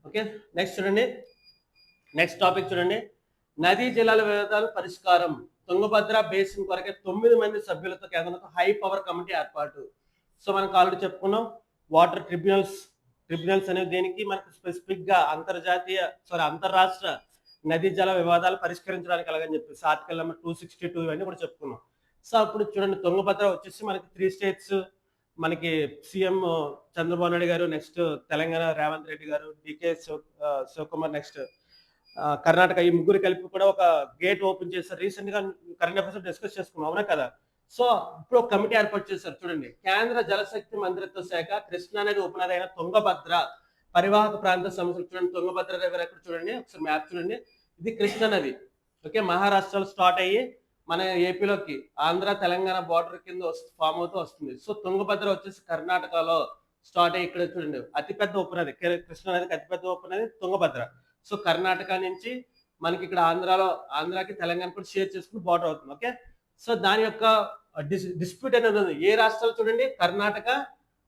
ఓకే, నెక్స్ట్ చూడండి, నెక్స్ట్ టాపిక్ చూడండి, నదీ జలాల వివాదాలు పరిష్కారం, తుంగభద్ర బేసిన్ కొరకే 9 మంది సభ్యులతో కేంద్రంతో హై పవర్ కమిటీ ఏర్పాటు. సో మనకు ఆల్రెడీ చెప్పుకున్నాం, వాటర్ ట్రిబ్యునల్స్ అనేది దేనికి, మనకు స్పెసిఫిక్ గా అంతర్రాష్ట్ర నదీ జల వివాదాలు పరిష్కరించడానికి అలాగని చెప్పేసి ఆర్టికల్ నెంబర్ 262 ఇవన్నీ కూడా చెప్పుకున్నాం. సో అప్పుడు చూడండి, తుంగభద్ర వచ్చేసి మనకి 3 స్టేట్స్, మనకి సీఎం చంద్రబాబు నాయుడు గారు, నెక్స్ట్ తెలంగాణ రేవంత్ రెడ్డి గారు, డికే శివకుమార్, నెక్స్ట్ కర్ణాటక, ఈ ముగ్గురు కలిపి కూడా ఒక గేట్ ఓపెన్ చేశారు. రీసెంట్ గా కరెంట్ అఫైర్స్ డిస్కస్ చేసుకున్నాం, అవునా కదా. సో ఇప్పుడు ఒక కమిటీ ఏర్పాటు చేశారు. చూడండి, కేంద్ర జలశక్తి మంత్రిత్వ శాఖ కృష్ణా నది ఉపనది అయిన తుంగభద్ర పరివాహక ప్రాంత సమస్యలు. చూడండి, తుంగభద్ర రివర్ ఎక్కడ చూడండి, ఒకసారి మ్యాప్ చూడండి, ఇది కృష్ణా నది. ఓకే, మహారాష్ట్రలో స్టార్ట్ అయ్యి మన ఏపీలోకి ఆంధ్ర తెలంగాణ బార్డర్ కింద ఫామ్ అవుతూ వస్తుంది. సో తుంగభద్ర వచ్చేసి కర్ణాటకలో స్టార్ట్ అయ్యి ఇక్కడ చూడండి, అతిపెద్ద ఉపనది, కృష్ణా నదికి అతిపెద్ద ఉపనది తుంగభద్ర. సో కర్ణాటక నుంచి మనకి ఇక్కడ ఆంధ్రాకి తెలంగాణ కూడా షేర్ చేసుకుని బార్డర్ అవుతుంది. ఓకే, సో దాని యొక్క డిస్ప్యూట్ అనేది ఉంది. ఏ రాష్ట్రాలు చూడండి, కర్ణాటక,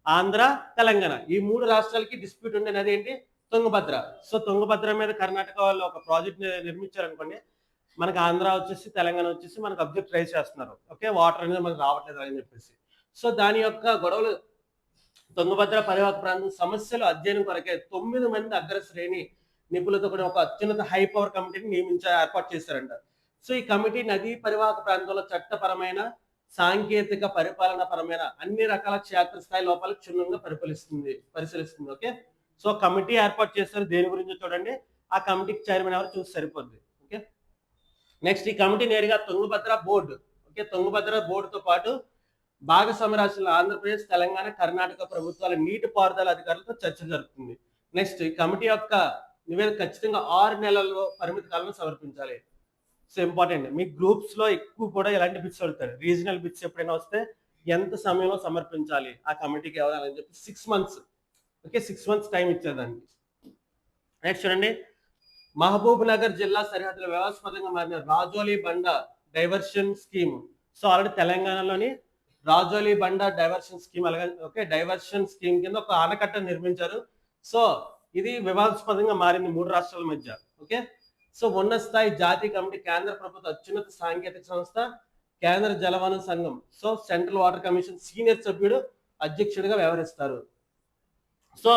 ఆంధ్ర, తెలంగాణ, ఈ 3 రాష్ట్రాలకి డిస్ప్యూట్ ఉండే నది ఏంటి, తుంగభద్ర. సో తుంగభద్ర మీద కర్ణాటక వాళ్ళు ఒక ప్రాజెక్ట్ నిర్మించారనుకోండి, మనకి ఆంధ్ర వచ్చేసి తెలంగాణ వచ్చేసి మనకు అబ్జెక్ట్ రైజ్ చేస్తున్నారు. ఓకే, వాటర్ అనేది మనకు రావట్లేదు అని చెప్పేసి. సో దాని యొక్క గొడవలు, తుంగభద్ర పరివాహక ప్రాంతం సమస్యలు అధ్యయనం కొరకే 9 మంది అగ్రశ్రేణి నిపుణులతో కూడా ఒక అత్యున్నత హై పవర్ కమిటీని ఏర్పాటు చేశారంట. సో ఈ కమిటీ నదీ పరివాహక ప్రాంతంలో చట్టపరమైన, సాంకేతిక, పరిపాలన పరమైన అన్ని రకాల క్షేత్రస్థాయి లోపాలకు క్షుణ్ణంగా పరిశీలిస్తుంది. ఓకే, సో కమిటీ ఏర్పాటు చేస్తారు, దేని గురించి చూడండి, ఆ కమిటీకి చైర్మన్ ఎవరు చూసి సరిపోద్ది. ఓకే, నెక్స్ట్ ఈ కమిటీ నేరుగా తుంగభద్ర బోర్డు, ఓకే, తుంగభద్ర బోర్డుతో పాటు భాగస్వామ్య రాష్ట్రాల ఆంధ్రప్రదేశ్, తెలంగాణ, కర్ణాటక ప్రభుత్వాల నీటి పారుదల అధికారులతో చర్చ జరుపుతుంది. నెక్స్ట్ ఈ కమిటీ యొక్క నివేదిక ఖచ్చితంగా 6 నెలల్లో పరిమిత కాలంలో సమర్పించాలి. సో ఇంపార్టెంట్, మీ గ్రూప్స్ లో ఎక్కువ కూడా ఇలాంటి బిట్స్ అడుగుతారు. రీజనల్ బిట్స్ ఎప్పుడైనా వస్తే ఎంత సమయంలో సమర్పించాలి ఆ కమిటీకి ఎవరని చెప్పి 6 మంత్స్. ఓకే, 6 మంత్స్ టైం ఇచ్చేదానికి. నెక్స్ట్ చూడండి, మహబూబ్ నగర్ జిల్లా సరిహద్దుల వ్యవస్థాపకంగా మారిన రాజోలి బండ డైవర్షన్ స్కీమ్. సో ఆల్రెడీ తెలంగాణలోని రాజోలి బండ డైవర్షన్ స్కీమ్ అలాగే, ఓకే, డైవర్షన్ స్కీమ్ కింద ఒక ఆనకట్ట నిర్మించారు. సో ఇది వివాదాస్పదంగా మారింది 3 రాష్ట్రాల మధ్య. ఓకే, సో ఉన్నత స్థాయి జాతీయ కమిటీ కేంద్ర ప్రభుత్వ అత్యున్నత సాంకేతిక సంస్థ కేంద్ర జలవనరుల సంఘం, so central water commission senior సభ్యుడు అధ్యక్షుడిగా వ్యవహరిస్తారు. సో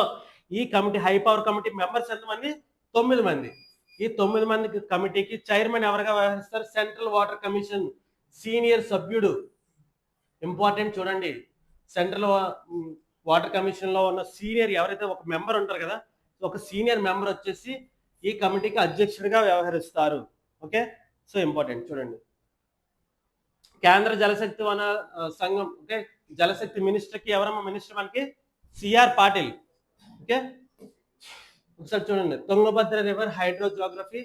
ఈ committee high power committee members ఎంతమంది, 9 మంది. ఈ 9 మంది కమిటీకి చైర్మన్ ఎవరుగా వ్యవహరిస్తారు, సెంట్రల్ వాటర్ కమిషన్ సీనియర్ సభ్యుడు. ఇంపార్టెంట్ చూడండి, సెంట్రల్ వాటర్ కమిషన్ లో ఉన్న సీనియర్ ఎవరైతే ఒక మెంబర్ ఉంటారు కదా, ఒక సీనియర్ మెంబర్ వచ్చేసి ఈ కమిటీకి అధ్యక్షుడిగా వ్యవహరిస్తారు. ఓకే, సో ఇంపార్టెంట్ చూడండి, కేంద్ర జలశక్తి సంఘం. ఓకే, జలశక్తి మినిస్టర్ కి ఎవరమ్మా మినిస్టర్, మనకి సిఆర్ పాటిల్. ఓకే, ఒకసారి చూడండి, తుంగభద్ర రివర్ హైడ్రోజియోగ్రఫీ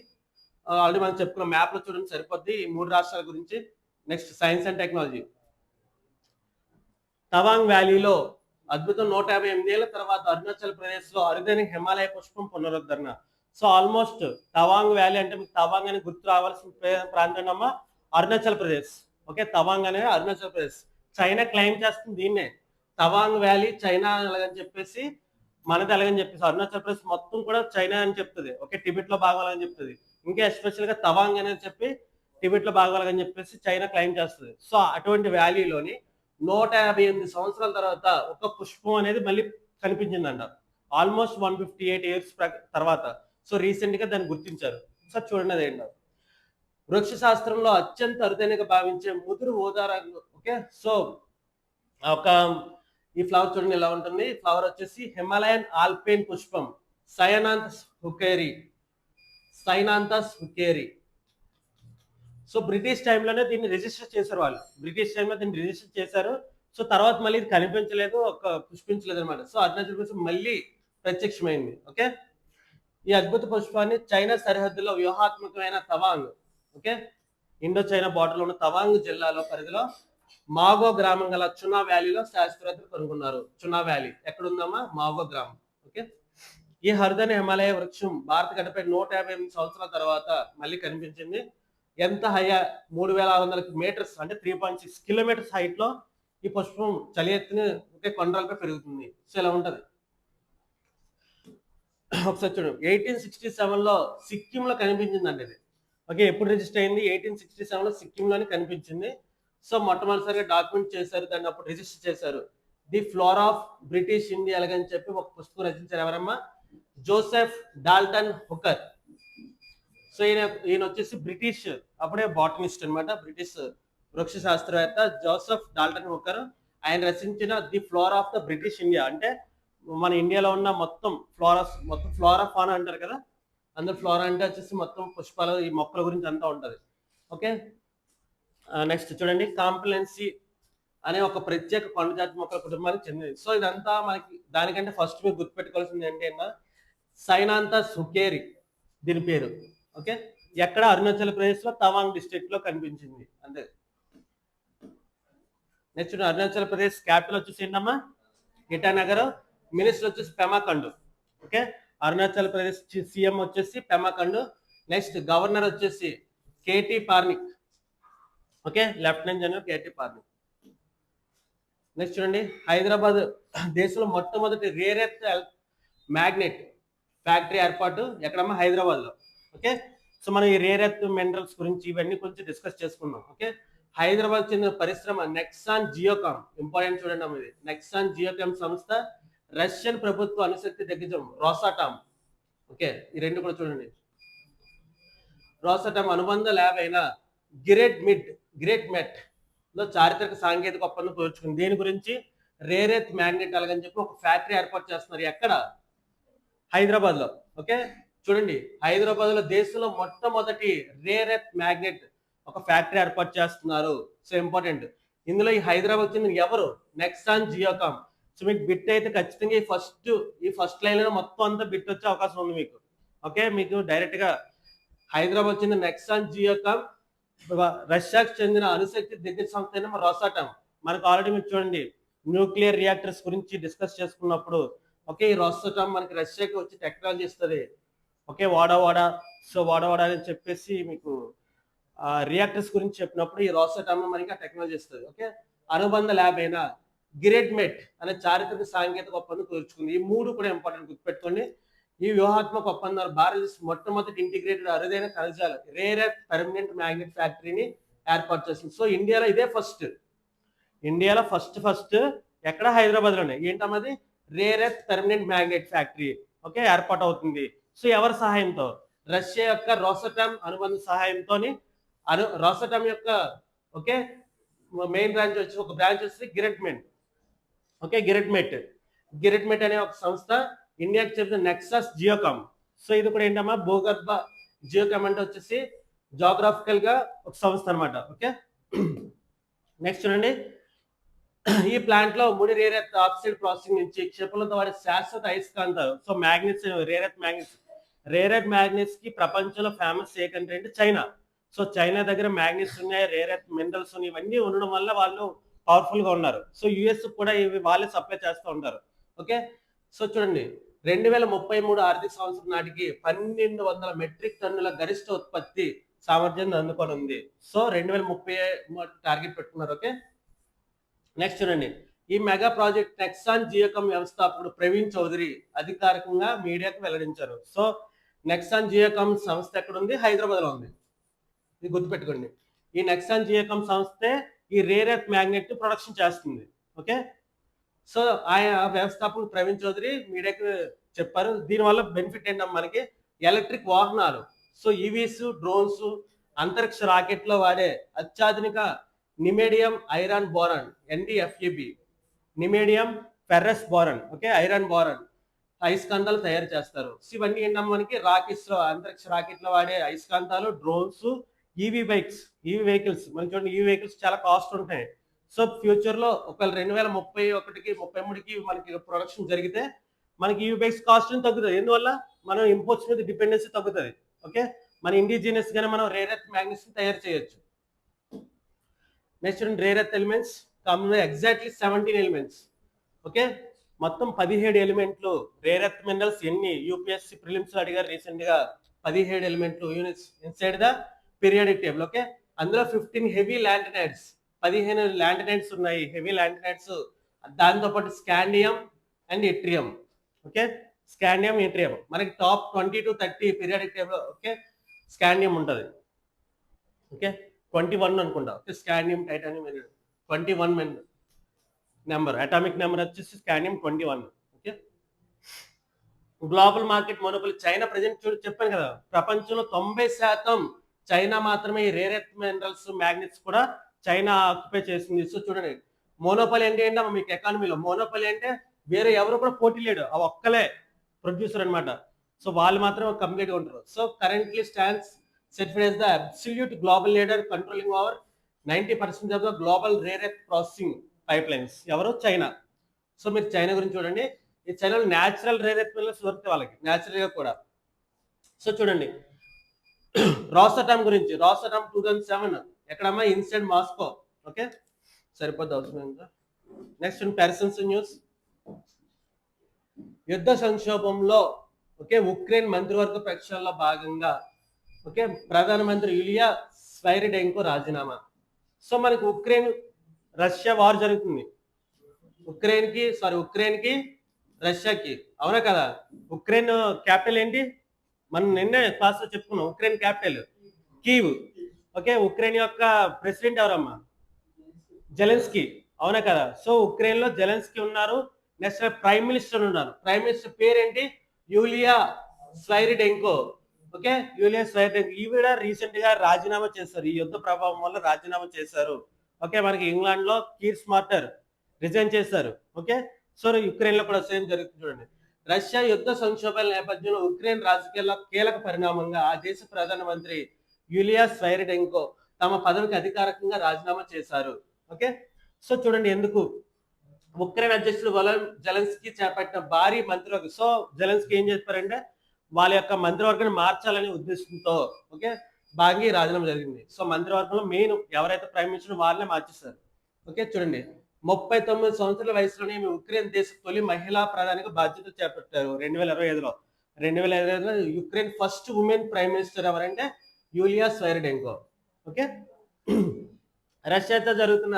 ఆల్రెడీ మనం చెప్పుకున్న మ్యాప్ లో చూడండి సరిపోద్ది ఈ 3 రాష్ట్రాల గురించి. Next science and technology. Tawang వ్యాలీలో అద్భుతం 158 ఏళ్ల తర్వాత అరుణాచల్ ప్రదేశ్ లో అరుదైన హిమాలయ పుష్పం పునరుద్ధరణ. సో ఆల్మోస్ట్ తవాంగ్ వ్యాలీ అంటే మీకు తవాంగ్ అని గుర్తు రావాల్సిన ప్రాంతం అమ్మా అరుణాచల్ ప్రదేశ్. ఓకే, తవాంగ్ అనేది అరుణాచల్ ప్రదేశ్. చైనా క్లెయిమ్ చేస్తుంది దీన్నే, తవాంగ్ వ్యాలీ చైనా అలాగని చెప్పేసి, మనది అలాగని చెప్పేసి. అరుణాచల్ ప్రదేశ్ మొత్తం కూడా చైనా అని చెప్తుంది. ఓకే, టిబెట్ లో భాగం అని చెప్తుంది. ఇంకా ఎస్పెషల్ గా తవాంగ్ అనేది చెప్పి టిబెట్ లో భాగం అని చెప్పేసి చైనా క్లెయిమ్ చేస్తుంది. సో అటువంటి వ్యాలీలోని 158 సంవత్సరాల తర్వాత ఒక పుష్పం అనేది మళ్ళీ కనిపించిందంట. ఆల్మోస్ట్ 158 ఇయర్స్ తర్వాత. సో రీసెంట్ గా దాన్ని గుర్తించారు. సో చూడండి అదేంటో. వృక్ష శాస్త్రంలో అత్యంత అరుదైనగా భావించే ముదురు ఊదా రంగు. ఓకే, సో ఒక ఈ ఫ్లవర్ చూడండి ఎలా ఉంటుంది. ఫ్లవర్ వచ్చేసి హిమాలయన్ ఆల్పైన్ పుష్పం సైనాంతస్ హుకేరి. సైనాంతస్ హుకేరి. సో బ్రిటిష్ టైంలోనే దీన్ని రిజిస్టర్ చేశారు వాళ్ళు. బ్రిటిష్ టైంలో దీన్ని రిజిస్టర్ చేశారు. సో తర్వాత మళ్ళీ ఇది కనిపించలేదు, ఒక పుష్పించలేదు అనమాట. సో అరుణాచల్ ప్రదేశ్ మళ్ళీ ప్రత్యక్షమైంది. ఓకే, ఈ అద్భుత పుష్పాన్ని చైనా సరిహద్దులో వ్యూహాత్మకమైన Tawang, okay, Indo China border లో ఉన్న తవాంగ్ జిల్లాలో పరిధిలో మాగో గ్రామం గల చునా వ్యాలీలో శాస్త్రవేత్తలు కనుగొన్నారు. చునా వ్యాలీ ఎక్కడ ఉందమ్మా? మాగో గ్రామం. ఓకే, ఈ హరిదైన హిమాలయ వృక్షం భారత గడ్డపై 158 సంవత్సరాల తర్వాత మళ్ళీ కనిపించింది. ఎంత హైయా 3600 మీటర్స్ అంటే 3.6 కిలోమీటర్స్ హైట్ లో ఈ పుష్పం చలి ఎత్తున ఒకే కొండలపై పెరుగుతుంది. సో ఇలా ఉంటది. ఒకసారి చూడండి, 1867 లో సిక్కిం లో కనిపించిందండి ఇది. ఓకే, ఎప్పుడు రిజిస్టర్ అయింది? 1867 లో సిక్కిం లోనే కనిపించింది. సో మొట్టమొదటిసారిగా డాక్యుమెంట్ చేశారు, దాన్ని అప్పుడు రిజిస్టర్ చేశారు. The flora of British India అని చెప్పి ఒక పుస్తకం రచించారు. ఎవరమ్మా? Joseph Dalton హుకర్. సో ఈయన వచ్చేసి బ్రిటిష్ అప్పుడే బాటనిస్ట్ అనమాట, బ్రిటిష్ వృక్ష శాస్త్రవేత్త జోసెఫ్ డాల్టన్ హుకర్. ఆయన రచించిన the flora of the British India అంటే మన ఇండియాలో ఉన్న మొత్తం ఫ్లోరా ఫానా అంటారు కదా, అందరు ఫ్లోరా అంటే వచ్చేసి మొత్తం పుష్పాలు, ఈ మొక్కల గురించి అంతా ఉంటది. ఓకే, నెక్స్ట్ చూడండి, కాంప్లెన్సీ అనే ఒక ప్రత్యేక కొండ జాతి మొక్కల కుటుంబానికి చెందింది. సో ఇదంతా మనకి దానికంటే ఫస్ట్ మీరు గుర్తుపెట్టుకోవాల్సింది ఏంటంటే సైనాంతస్ హుకేరి దీని పేరు. ఓకే, ఎక్కడ? అరుణాచల్ ప్రదేశ్ లో తవాంగ్ డిస్ట్రిక్ట్ లో కనిపించింది అంతే. నెక్స్ట్ అరుణాచల్ ప్రదేశ్ క్యాపిటల్ వచ్చేసి ఏంటమ్మా? ఇటానగర్. మినిస్టర్ వచ్చేసి పెమా ఖండు. ఓకే, అరుణాచల్ ప్రదేశ్ సీఎం వచ్చేసి పెమా ఖండు. నెక్స్ట్ గవర్నర్ వచ్చేసి K T Parnaik. Okay, lieutenant general K T Parnaik. Next చూడండి, హైదరాబాద్ దేశంలో మొట్టమొదటి రేర్ ఎర్త్ మ్యాగ్నెట్ ఫ్యాక్టరీ ఏర్పాటు ఎక్కడమ్మా? హైదరాబాద్ లో. ఓకే, సో మనం ఈ రేర్ ఎర్త్ మినరల్స్ గురించి ఇవన్నీ కొంచెం డిస్కస్ చేసుకున్నాం. ఓకే, హైదరాబాద్ చెందిన పరిశ్రమ నెక్సాన్ జియోకామ్. ఇంపార్టెంట్ చూడండి అమ్మ ఇది. నెక్సాన్ జియోకామ్ సంస్థ రష్యన్ ప్రభుత్వ అణుశక్తి దిగ్గజం రోసాటామ్. ఓకే, ఈ రెండు కూడా చూడండి. రోసాటామ్ అనుబంధ ల్యాబ్ అయిన గ్రేట్ మెట్ లో చారిత్రక సాంకేతిక ఒప్పందం కుదుర్చుకుంది. దీని గురించి రేర్ ఎర్త్ మ్యాగ్నెట్ అలాగని చెప్పి ఒక ఫ్యాక్టరీ ఏర్పాటు చేస్తున్నారు. ఎక్కడ? హైదరాబాద్ లో. ఓకే, చూడండి, హైదరాబాద్ లో దేశంలో మొట్టమొదటి రేర్ ఎర్త్ మ్యాగ్నెట్ ఒక ఫ్యాక్టరీ ఏర్పాటు చేస్తున్నారు. So important. ఇందులో ఈ హైదరాబాద్ చెందిన ఎవరు? నెక్సాన్ జియోకామ్. సో మీకు బిట్ అయితే ఖచ్చితంగా ఈ ఫస్ట్ లైన్ లో మొత్తం అంతా బిట్ వచ్చే అవకాశం ఉంది మీకు. ఓకే, మీకు డైరెక్ట్ గా హైదరాబాద్ చెందిన నెక్సాన్ జియోకామ్, రష్యాకు చెందిన అణుశక్తి దిగ్గజ సంస్థ అయిన రోసాటామ్. మనకు ఆల్రెడీ మీరు చూడండి న్యూక్లియర్ రియాక్టర్స్ గురించి డిస్కస్ చేసుకున్నప్పుడు, ఓకే, ఈ రోసాటామ్ మనకి రష్యాకి వచ్చి టెక్నాలజీ ఇస్తుంది. ఓకే, వాడా సో వాడా అని చెప్పేసి మీకు రియాక్టర్స్ గురించి చెప్పినప్పుడు ఈ రోసాటామ్ మనకి ఆ టెక్నాలజీ ఇస్తుంది. ఓకే, అనుబంధ ల్యాబ్ అయిన గిరెట్మెట్ అనే చారిత్రక సాంకేతిక ఒప్పందం కుదుర్చుకుంది. ఈ మూడు కూడా ఇంపార్టెంట్, గుర్తుపెట్టుకోండి. ఈ వ్యూహాత్మక ఒప్పందాలు భారతదేశం మొట్టమొదటి ఇంటిగ్రేటెడ్ అరుదైన ఖనిజాలు రేర్ ఎర్త్ పర్మనెంట్ మ్యాగ్నెట్ ఫ్యాక్టరీని ఏర్పాటు చేసింది. సో ఇండియాలో ఇదే ఫస్ట్. ఇండియాలో ఫస్ట్ ఎక్కడ? హైదరాబాద్ లోనే. ఏంటన్నది? Rare earth permanent magnet factory. Okay, ఏర్పాటు అవుతుంది. సో ఎవరి సహాయంతో? రష్యా యొక్క రోసాటామ్ అనుబంధ సహాయంతో. రోసాటామ్ యొక్క ఓకే మెయిన్ బ్రాంచ్ వచ్చి ఒక బ్రాంచ్ వచ్చి గిరెట్మెట్. ఓకే, గిరెట్మెట్ అనే ఒక సంస్థ ఇండియాకి చెందిన నెక్సస్ జియోకామ్. సో ఇది కూడా ఏంటమ్మా? భూగర్భ జియోకామ్ అంటే వచ్చేసి జాగ్రఫికల్ గా ఒక సంస్థ అనమాట. ఓకే, నెక్స్ట్ చూడండి, ఈ ప్లాంట్ లో ముడి రేర్ ఎర్త్ ఆక్సైడ్ ప్రాసెసింగ్ నుంచి క్షిపణులతో వాడే శాశ్వత అయస్కాంత, so magnets, rare earth magnets rare earth magnets కి ప్రపంచంలో ఫేమస్ ఏ కంట్రీ అంటే చైనా. సో చైనా దగ్గర మ్యాగ్నెట్స్ ఉన్నాయి, రేర్ ఎర్త్ మినరల్స్ ఉన్నాయి, ఇవన్నీ ఉండడం వల్ల వాళ్ళు పవర్ఫుల్ గా ఉన్నారు. సో యుఎస్ కూడా ఇవి వాళ్ళే సప్లై చేస్తూ ఉంటారు. ఓకే, సో చూడండి 2033 ఆర్థిక సంవత్సరం నాటికి 1200 మెట్రిక్ టన్నుల గరిష్ట ఉత్పత్తి సామర్థ్యాన్ని అందుకొని ఉంది. సో 2030 టార్గెట్ పెట్టుకున్నారు. ఓకే, నెక్స్ట్ చూడండి, ఈ మెగా ప్రాజెక్ట్ నెక్సాన్ జియోకామ్ వ్యవస్థాపకుడు ప్రవీణ్ చౌదరి అధికారికంగా మీడియాకు వెల్లడించారు. సో నెక్సాన్ జియోకామ్ సంస్థ ఎక్కడ ఉంది? హైదరాబాద్ లో ఉంది. ఇది గుర్తుపెట్టుకోండి. ఈ నెక్సాన్ జియోకామ్ సంస్థే ఈ రేర్ ఎర్త్ మ్యాగ్నెట్ ప్రొడక్షన్ చేస్తుంది. ఓకే, సో ఆయన వ్యవస్థాపకుడు ప్రవీణ్ చౌదరి మీడియాకు చెప్పారు. దీనివల్ల బెనిఫిట్ ఏంటంటే మనకి ఎలక్ట్రిక్ వాహనాలు, సో ఈవీస్, డ్రోన్స్, అంతరిక్ష రాకెట్ లో వాడే అత్యాధునిక neodymium iron boron NdFeB, neodymium ferrous boron, okay, iron boron అయస్కాంతాలు తయారు చేస్తారు. సో ఇవన్నీ ఏంటంటే మనకి రాకెట్స్ లో, అంతరిక్ష రాకెట్ లో వాడే అయస్కాంతాలు, డ్రోన్స్, ఈవీ వెహికల్స్. మనం చూడండి, ఈవీ వెహికల్స్ చాలా కాస్ట్ ఉంటాయి. సో ఫ్యూచర్ లో ఒకవేళ 2031కి 33కి మనకి ప్రొడక్షన్ జరిగితే మనకి ఈవీ బైక్స్ కాస్ట్ తగ్గుతుంది. ఎందువల్ల మనం ఇంపోర్ట్స్ మీద డిపెండెన్సీ తగ్గుతుంది. ఓకే, మన ఇండిజినియస్ గానే మనం రేర్ ఎర్త్ మ్యాగ్నెట్స్ తయారు చేయొచ్చు. Next rare earth elements exactly 17 elements. Okay, మొత్తం 17 ఎలిమెంట్లు. రేర్ ఎర్త్ మినరల్స్ ఎన్ని? యూపీఎస్సీ ప్రిలిమ్స్ అడిగారు రీసెంట్ గా. 17 ఎలిమెంట్లు units inside the periodic table. Okay, అందులో 15 హెవీ ల్యాంటనైడ్స్, 15 ల్యాంటనైడ్స్ ఉన్నాయి, హెవీ ల్యాంటనైడ్స్. దాంతో పాటు scandium and yttrium. Okay, scandium, yttrium మనకి top 20 to 30 periodic table. Okay, scandium ఉంటుంది. ఓకే, 21 అనుకుంటా. Okay, scandium, titanium 21 number, atomic number వచ్చేసి scandium 21. Okay, global market monopoly China present చెప్పాను కదా, ప్రపంచంలో 90% చైనా మాత్రమే ఈ రేర్ ఎర్త్ మినరల్స్ మ్యాగ్నెట్స్ కూడా చైనా ఆక్యుపై చేసింది. సో చూడండి, మోనోపోలీ అంటే ఏంటో మీకు ఎకానమీలో మోనోపోలీ అంటే వేరే ఎవరు కూడా పోటీ లేడు, ఆ ఒక్కలే ప్రొడ్యూసర్ అనమాట. సో వాళ్ళు మాత్రం కంప్లీట్ గా ఉంటారు. So currently stands certified as the absolute global leader controlling over 90% of the global rare earth processing pipelines. ఎవరు? చైనా. సో మీరు చైనా గురించి చూడండి, ఈ చైనాలో న్యాచురల్ రేర్ ఎర్త్ మినరల్స్ దొరుకుతాయి వాళ్ళకి న్యాచురల్ గా కూడా. సో చూడండి, రాసటామ్ గురించి, రాసటామ్ 2007 ఎక్కడమ్మా? Inside Moscow. ఓకే, సరిపోద్ది అవసరం. నెక్స్ట్ పెర్సన్స్ న్యూస్, యుద్ధ సంక్షోభంలో ఓకే ఉక్రెయిన్ మంత్రివర్గ ప్రక్షాళనలో భాగంగా ఓకే ప్రధానమంత్రి యూలియా స్వైరిడెంకో రాజీనామా. సో మనకి ఉక్రెయిన్ రష్యా వార్ జరుగుతుంది. ఉక్రెయిన్ కి రష్యాకి, అవునా కదా? ఉక్రెయిన్ క్యాపిటల్ ఏంటి? మనం నిన్నే క్లాస్ లో చెప్పుకున్నాం. Ukraine capital Kyiv. Okay, Ukraine యొక్క ప్రెసిడెంట్ ఎవరమ్మా? జెలెన్స్కీ, అవునా కదా? సో ఉక్రెయిన్ లో జెలెన్స్కీ ఉన్నారు. నెక్స్ట్ ప్రైమ్ మినిస్టర్ ఉన్నారు. ప్రైమ్ మినిస్టర్ పేరేంటి? Yulia Svyrydenko. Okay, Yulia Svyrydenko ఈవిడ రీసెంట్ గా రాజీనామా చేశారు. ఈ యుద్ధ ప్రభావం వల్ల రాజీనామా చేశారు. ఓకే, మనకి ఇంగ్లాండ్ లో కీర్ స్మార్టర్ రిజైన్ చేశారు. ఓకే, సో యుక్రెయిన్ లో కూడా సేమ్ జరుగుతుంది. చూడండి, రష్యా యుద్ధ సంక్షోభాల నేపథ్యంలో ఉక్రెయిన్ రాజకీయాల్లో కీలక పరిణామంగా ఆ దేశ ప్రధానమంత్రి యూలియా స్వైరిడెంకో తమ పదవికి అధికారికంగా రాజీనామా చేశారు. ఓకే, సో చూడండి ఎందుకు ఉక్రెయిన్ అధ్యక్షుడు జెలెన్స్కీ చేపట్టిన భారీ మంత్రివర్గం. సో జెలెన్స్కీ ఏం చెప్పారంటే వాళ్ళ యొక్క మంత్రివర్గాన్ని మార్చాలనే ఉద్దేశంతో ఓకే భాగంగా రాజీనామా జరిగింది. సో మంత్రివర్గంలో మెయిన్ ఎవరైతే ప్రైమ్ మినిస్టర్ వాళ్ళనే మార్చేశారు. ఓకే, చూడండి 39 సంవత్సరాల వయసులోనే ఉక్రెయిన్ దేశ తొలి మహిళా ప్రధానిగా బాధ్యత చేపట్టారు 2025లో. 2025లో Ukraine first women prime minister ఎవరంటే యూలియా స్వైరిడెంకో. ఓకే, రష్యాతో జరుగుతున్న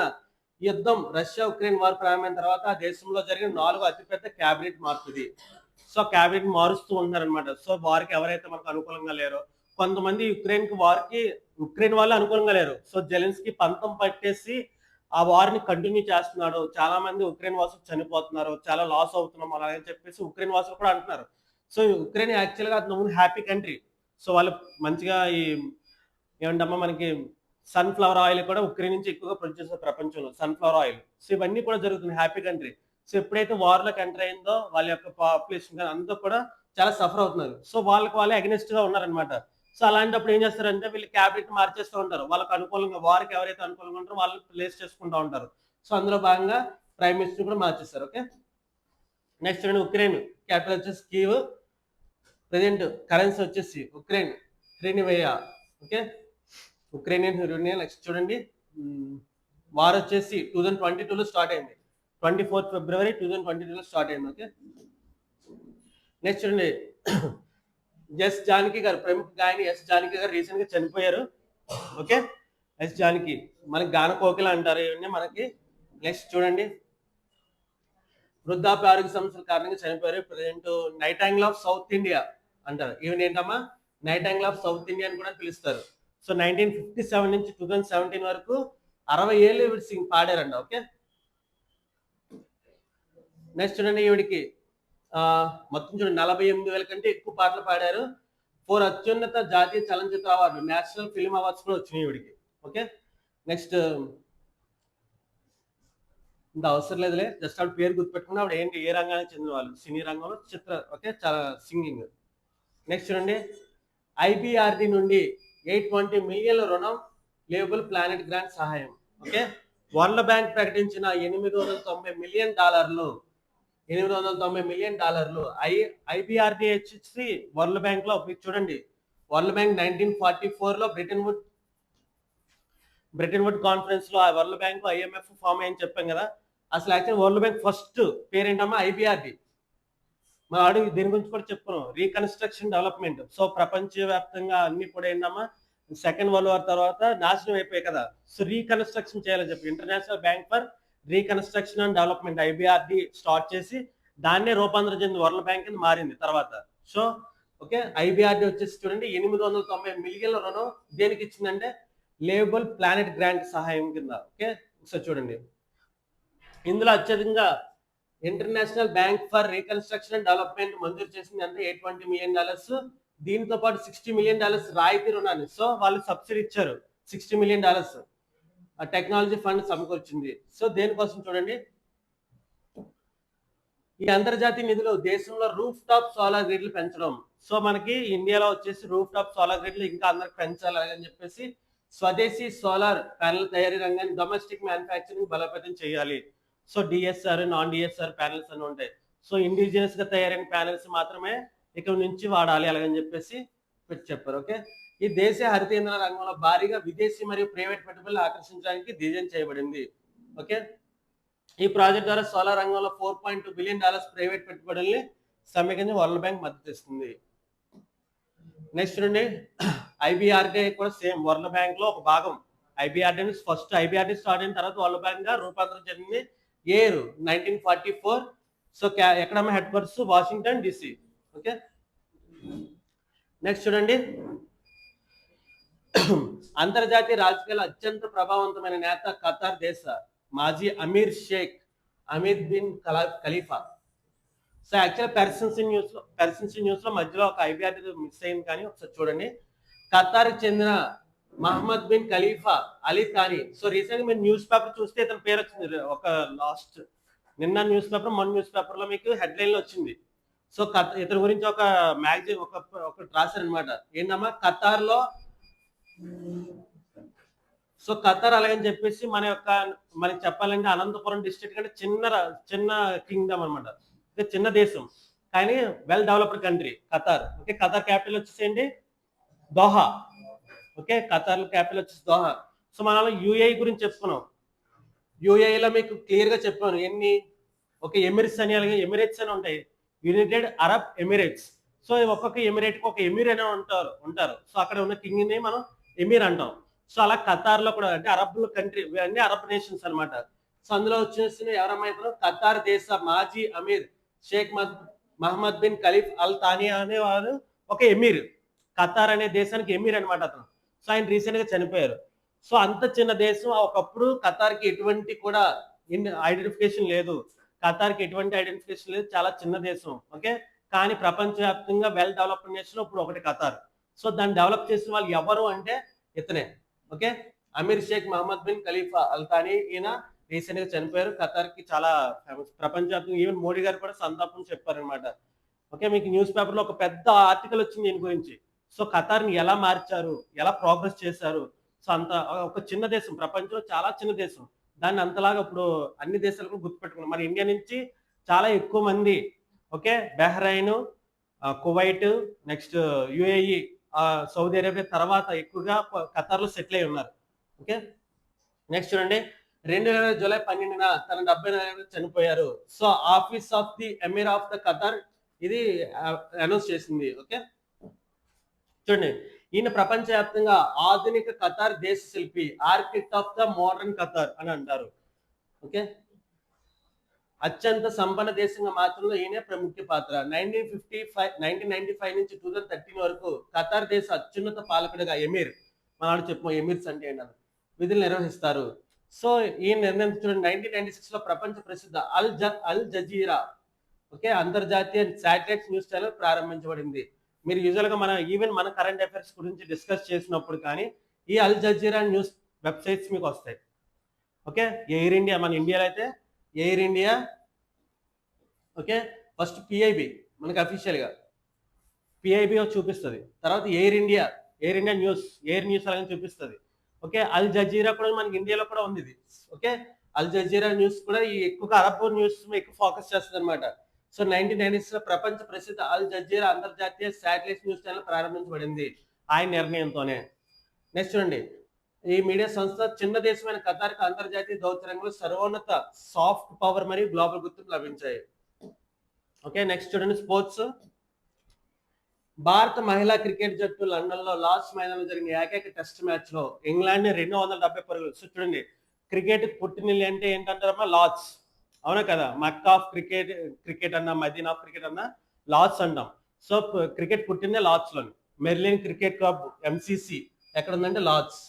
యుద్ధం, రష్యా ఉక్రెయిన్ వార్ ప్రారంభమైన తర్వాత ఆ దేశంలో జరిగిన 4వ అతిపెద్ద క్యాబినెట్ మార్పు ఇది. సో క్యాబినెట్ మారుస్తూ ఉన్నారనమాట. సో వారికి ఎవరైతే మనకు అనుకూలంగా లేరో, కొంతమంది ఉక్రెయిన్ వాళ్ళు అనుకూలంగా లేరు. సో జెలెన్స్కీ పంతం పట్టేసి ఆ వార్ని కంటిన్యూ చేస్తున్నాడు. చాలా మంది ఉక్రెయిన్ వాసులు చనిపోతున్నారు, చాలా లాస్ అవుతున్నాం అలాగే చెప్పేసి ఉక్రెయిన్ వాసులు కూడా అంటున్నారు. సో ఉక్రెయిన్ యాక్చువల్గా హ్యాపీ కంట్రీ. సో వాళ్ళు మంచిగా ఈ ఏమంటమ్మా మనకి సన్ఫ్లవర్ ఆయిల్ కూడా ఉక్రెయిన్ నుంచి ఎక్కువగా ప్రొడ్యూస్ చేస్తారు ప్రపంచంలో, సన్ఫ్లవర్ ఆయిల్. సో ఇవన్నీ కూడా జరుగుతుంది, హ్యాపీ కంట్రీ. సో ఎప్పుడైతే వార్లోకి ఎంటర్ అయిందో వాళ్ళ యొక్క పాపులేషన్ అంతా కూడా చాలా సఫర్ అవుతున్నారు. సో వాళ్ళే అగెనిస్ట్ గా ఉన్నారనమాట. సో అలాంటప్పుడు ఏం చేస్తారంటే వీళ్ళు క్యాబినెట్ మార్చేస్తూ ఉంటారు. వాళ్ళకి అనుకూలంగా, వారికి ఎవరైతే అనుకూలంగా ఉంటారో వాళ్ళు ప్లేస్ చేసుకుంటూ ఉంటారు. సో అందులో భాగంగా ప్రైమ్ మినిస్టర్ కూడా మార్చేస్తారు. ఓకే, నెక్స్ట్ ఉక్రెయిన్ క్యాపిటల్ వచ్చేసి కీవ్. ప్రజెంట్ కరెన్సీ వచ్చేసి ఉక్రెయిన్ హృనియా. Okay, Ukrainian హృనియా. నెక్స్ట్ చూడండి, వార్ వచ్చేసి 2022లో స్టార్ట్ అయింది. 24 ఫిబ్రవరి 2022లో స్టార్ట్ అయింది. ఓకే, నెక్స్ట్ చూడండి, ఎస్ జానకి గారు, ప్రముఖ గాయని ఎస్ జానకి గారు రీసెంట్ గా చనిపోయారు. ఓకే, ఎస్ జానకి మనకి గాన కోకిల అంటారు ఇవన్నీ మనకి. నెక్స్ట్ చూడండి, వృద్ధాప్య ఆరోగ్య సమస్యల కారణంగా చనిపోయారు. Present night angle of south India అంటారు. ఈవెన్ ఏంటమ్మా, night angle of south India అని కూడా పిలుస్తారు. సో 1957 నుంచి 2017 వరకు 60 ఏళ్ళు ఈవిడ సింగ్ పాడారంట. ఓకే, నెక్స్ట్ చూడండి, ఈవిడికి మొత్తం చూడండి 48,000 కంటే ఎక్కువ పాటలు పాడారు. 4 అత్యున్నత జాతీయ చలనచిత్ర అవార్డు, నేషనల్ ఫిల్మ్ అవార్డ్స్ కూడా వచ్చినాయి ఈవిడికి. ఓకే, నెక్స్ట్ ఇంత అవసరం లేదులే, జస్ట్ ఆవిడ పేరు గుర్తుపెట్టుకుని ఆవిడ ఏంటి, ఏ రంగానికి చెందిన వాళ్ళు, సినీ రంగంలో ఓకే, చాలా సింగింగ్. నెక్స్ట్ చూడండి, ఐబిఆర్డి నుండి 820 మిలియన్ల రుణం, లేబుల్ ప్లానెట్ గ్రాంట్ సహాయం. ఓకే, వరల్డ్ బ్యాంక్ ప్రకటించిన $890 మిలియన్, $890 మిలియన్. ఐబిఆర్డి వచ్చి వరల్డ్ బ్యాంక్ లో చూడండి, వరల్డ్ బ్యాంక్ 1944లో బ్రిటన్ వుడ్ కాన్ఫరెన్స్ లో వరల్డ్ బ్యాంక్ ఐఎంఎఫ్ ఫామ్ అయ్యని చెప్పాం కదా. అసలు యాక్చువల్ వరల్డ్ బ్యాంక్ ఫస్ట్ పేరేంటమ్మా, ఐబిఆర్డి. మనం అడుగు దీని గురించి కూడా చెప్పుకున్నాం, రీకన్స్ట్రక్షన్ డెవలప్మెంట్. సో ప్రపంచవ్యాప్తంగా అన్ని కూడా ఏంటమ్మా, సెకండ్ వరల్డ్ వార్ తర్వాత నాశనం అయిపోయాయి కదా. సో రీకన్స్ట్రక్షన్ చేయాలని చెప్పి international bank for reconstruction and development IBRD start చేసి దాన్నే రూపాంతరం చెంది వరల్డ్ బ్యాంక్ కింద మారింది తర్వాత. సో ఓకే, ఐబిఆర్డి వచ్చేసి చూడండి 890 మిలియన్ల రుణం దేనికి ఇచ్చిందంటే లేబుల్ ప్లానెట్ గ్రాంట్ సహాయం కింద. ఓకే, ఒకసారి చూడండి, ఇందులో అత్యధికంగా international bank for reconstruction and development మంజూరు చేసింది అంటే $820 మిలియన్. దీంతో పాటు $60 మిలియన్ రాయితీ రుణాన్ని, సో వాళ్ళు సబ్సిడీ ఇచ్చారు $60 మిలియన్ టెక్నాలజీ ఫండ్ సమకూర్చింది. సో దేనికోసం చూడండి, ఈ అంతర్జాతీయ నిధులు దేశంలో రూఫ్ టాప్ సోలార్ గ్రిడ్లు పెంచడం. సో మనకి ఇండియాలో వచ్చేసి రూఫ్ టాప్ సోలార్ గ్రిడ్లు ఇంకా అందరికి పెంచాలి అని చెప్పేసి స్వదేశీ సోలార్ ప్యానెల్ తయారీ రంగాన్ని డొమెస్టిక్ మ్యానుఫ్యాక్చరింగ్ బలోపేతం చేయాలి. So DSR, non DSR panels అని ఉంటాయి. సో ఇండిజినియస్ గా తయారైన ప్యానెల్స్ మాత్రమే ఇక్కడ నుంచి వాడాలి అలాగని చెప్పేసి చెప్పారు. ఓకే, ఈ దేశ హరిత ఇంధన రంగంలో భారీగా విదేశీ మరియు ప్రైవేట్ పెట్టుబడులు ఆకర్షించడానికి డిజైన్ చేయబడింది. ఓకే, ఈ ప్రాజెక్ట్ ద్వారా సోలార్ రంగంలో $4.2 బిలియన్ ప్రైవేట్ పెట్టుబడుల్ని సమీకరించి వరల్డ్ బ్యాంక్ మద్దతు ఇస్తుంది. నెక్స్ట్ చూడండి, ఐబిఆర్డి కూడా సేమ్ వరల్డ్ బ్యాంక్ లో ఒక భాగం. ఐబిఆర్డి ఫస్ట్ ఐబిఆర్డి స్టార్ట్ అయిన తర్వాత వరల్డ్ బ్యాంక్ గా రూపాంతరం చెందింది ఇయర్ 1944. సో ఎక్కడమ్మా headquarters, Washington DC. Okay, next చూడండి, అంతర్జాతీయ రాజకీయాల అత్యంత ప్రభావవంతమైన నేత ఖతార్ దేశ మాజీ అమీర్ Sheikh Hamid bin Khalifa. So actual పెర్సన్సీ న్యూస్ లో మధ్యలో ఒక ఐబిఆర్డి మిస్ అయింది, కానీ ఒకసారి చూడండి, ఖతార్ కి చెందిన Mohammed bin Khalifa Ali Thani. So recent గా మీరు న్యూస్ పేపర్ చూస్తే ఇతని పేరు వచ్చింది, ఒక లాస్ట్ నిన్న న్యూస్ పేపర్, మొన్న న్యూస్ పేపర్ లో మీకు హెడ్ లైన్ లో వచ్చింది. సో ఇతని గురించి ఒక మ్యాగజైన్ ఒకటి రాశారు అనమాట, ఏంటమ్మా ఖతార్ లో. సో ఖతార్ అలాగని చెప్పేసి మనకి చెప్పాలంటే అనంతపురం డిస్ట్రిక్ట్ కంటే చిన్న కింగ్డమ్ అనమాట, చిన్న దేశం కానీ well developed country Qatar. Okay, Qatar capital వచ్చేసేయండి దోహా. ఓకే, ఖతార్ క్యాపిటల్ వచ్చేసి దోహా. సో మనం యూఏఈ గురించి చెప్పుకున్నాం, యూఏఈలో మీకు క్లియర్ గా చెప్పాను ఎన్ని, ఒక ఎమిరేట్స్ అని, అలాగే ఎమిరేట్స్ అని ఉంటాయి, యునైటెడ్ అరబ్ ఎమిరేట్స్. సో ఒక్కొక్క ఎమిరేట్ కి ఒక ఎమీర్ అనే ఉంటారు. సో అక్కడ ఉన్న కింగ్ ని మనం ఎమీర్ అంటాం. సో అలా ఖతార్ లో కూడా అంటే అరబ్ కంట్రీ, అన్ని అరబ్ నేషన్స్ అనమాట. సో అందులో వచ్చేసి ఎవరమ్మా, ఖతార్ దేశ మాజీ అమీర్ షేక్ మహమ్మద్ బిన్ ఖలీఫ్ అల్ థానీ అనేవారు ఒక ఎమీర్. ఖతార్ అనే దేశానికి ఎమీర్ అనమాట అతను. సో ఆయన రీసెంట్ గా చనిపోయారు. సో అంత చిన్న దేశం, ఒకప్పుడు ఖతార్ కి ఎటువంటి కూడా ఐడెంటిఫికేషన్ లేదు, ఖతార్ కి ఎటువంటి ఐడెంటిఫికేషన్ లేదు, చాలా చిన్న దేశం. ఓకే, కానీ ప్రపంచవ్యాప్తంగా వెల్ డెవలప్డ్ నేషన్ ఇప్పుడు ఒకటి ఖతార్. సో దాన్ని డెవలప్ చేసిన వాళ్ళు ఎవరు అంటే ఇతనే. ఓకే, అమీర్ Sheikh Mohammed bin Khalifa Al Thani. ఈయన రీసెంట్ గా చనిపోయారు. ఖతార్ కి చాలా ఫేమస్, ప్రపంచవ్యాప్తంగా ఈవెన్ మోడీ గారు కూడా సంతాపం చెప్పారనమాట. ఓకే, మీకు న్యూస్ పేపర్ లో ఒక పెద్ద ఆర్టికల్ వచ్చింది దీని గురించి. సో ఖతార్ ని ఎలా మార్చారు, ఎలా ప్రోగ్రెస్ చేశారు. సో అంత ఒక చిన్న దేశం, ప్రపంచంలో చాలా చిన్న దేశం, దాన్ని అంతలాగా ఇప్పుడు అన్ని దేశాలు కూడా గుర్తుపెట్టుకున్నాం. మన ఇండియా నుంచి చాలా ఎక్కువ మంది, okay, Bahrain, Kuwait, next UAE, Saudi Arabia తర్వాత ఎక్కువగా ఖతార్లో సెటిల్ అయి ఉన్నారు. ఓకే, నెక్స్ట్ చూడండి, 2020 జూలై 12న తన 74 చనిపోయారు. So office of the ఎమీర్ of the Qatar ఇది అనౌన్స్ చేసింది. ఓకే, చూడండి, ఈయన ప్రపంచవ్యాప్తంగా ఆధునిక ఖతార్ దేశ శిల్పి, architect of the modern Qatar అని అంటారు. ఓకే, అత్యంత సంపన్న దేశంగా మార్చడంలో ఈయన ప్రముఖ పాత్ర. 1995 నుంచి 2013 వరకు ఖతార్ దేశ అత్యున్నత పాలకుడిగా ఎమీర్, మనం చెప్పాం ఎమీర్స్ అంటే ఏంటని, విధులు నిర్వహిస్తారు. సో ఈ నిర్ణయం చూడండి, 1996 లో ప్రపంచ ప్రసిద్ధ అల్ జజీరా, ఓకే, అంతర్జాతీయ శాటిలైట్ న్యూస్ ఛానల్ ప్రారంభించబడింది. మీరు యూజువల్ గా మన కరెంట్ అఫైర్స్ గురించి డిస్కస్ చేసినప్పుడు కానీ ఈ అల్ జజీరా న్యూస్ వెబ్సైట్స్ మీకు వస్తాయి. ఓకే, ఎయిర్ ఇండియా, మన ఇండియాలో అయితే air India, okay, first PIB మనకి అఫీషియల్ గా పిఐబి చూపిస్తుంది, తర్వాత air India news, air news అలాగే చూపిస్తుంది. ఓకే, అల్ జజీరా కూడా మనకి ఇండియాలో కూడా ఉంది ఇది. ఓకే, అల్ జజీరా న్యూస్ కూడా ఈ ఎక్కువగా అరబ్ న్యూస్ ఎక్కువ ఫోకస్ చేస్తుంది అనమాట. సో 1996 లో ప్రపంచ ప్రసిద్ధ అల్ జజీరా అంతర్జాతీయ శాటిలైట్ న్యూస్ ఛానల్ ప్రారంభించబడింది ఆయన నిర్ణయంతోనే. నెక్స్ట్ చూడండి, ఈ మీడియా సంస్థ చిన్న దేశమైన ఖతార్కు అంతర్జాతీయ దౌత్యరంగంలో సర్వోన్నత సాఫ్ట్ పవర్ మరియు గ్లోబల్ గుర్తింపు లభించాయి. ఓకే, నెక్స్ట్ చూడండి, స్పోర్ట్స్. భారత మహిళా క్రికెట్ జట్టు లండన్ లో లార్డ్స్ మైదానంలో జరిగిన ఏకైక టెస్ట్ మ్యాచ్ లో ఇంగ్లాండ్ ని 270 పరుగులు. సో చూడండి, క్రికెట్ పుట్టినిల్లు అంటే ఏంటంటారమ్మా, లార్డ్స్, అవునా కదా, మక్కా ఆఫ్ క్రికెట్ అన్నా, మదీనా ఆఫ్ క్రికెట్ అన్నా లార్డ్స్ అంటాం. సో క్రికెట్ పుట్టిందే లార్డ్స్ లోని. మెర్లిన్ క్రికెట్ క్లబ్ ఎంసిసి ఎక్కడ ఉందంటే లార్డ్స్.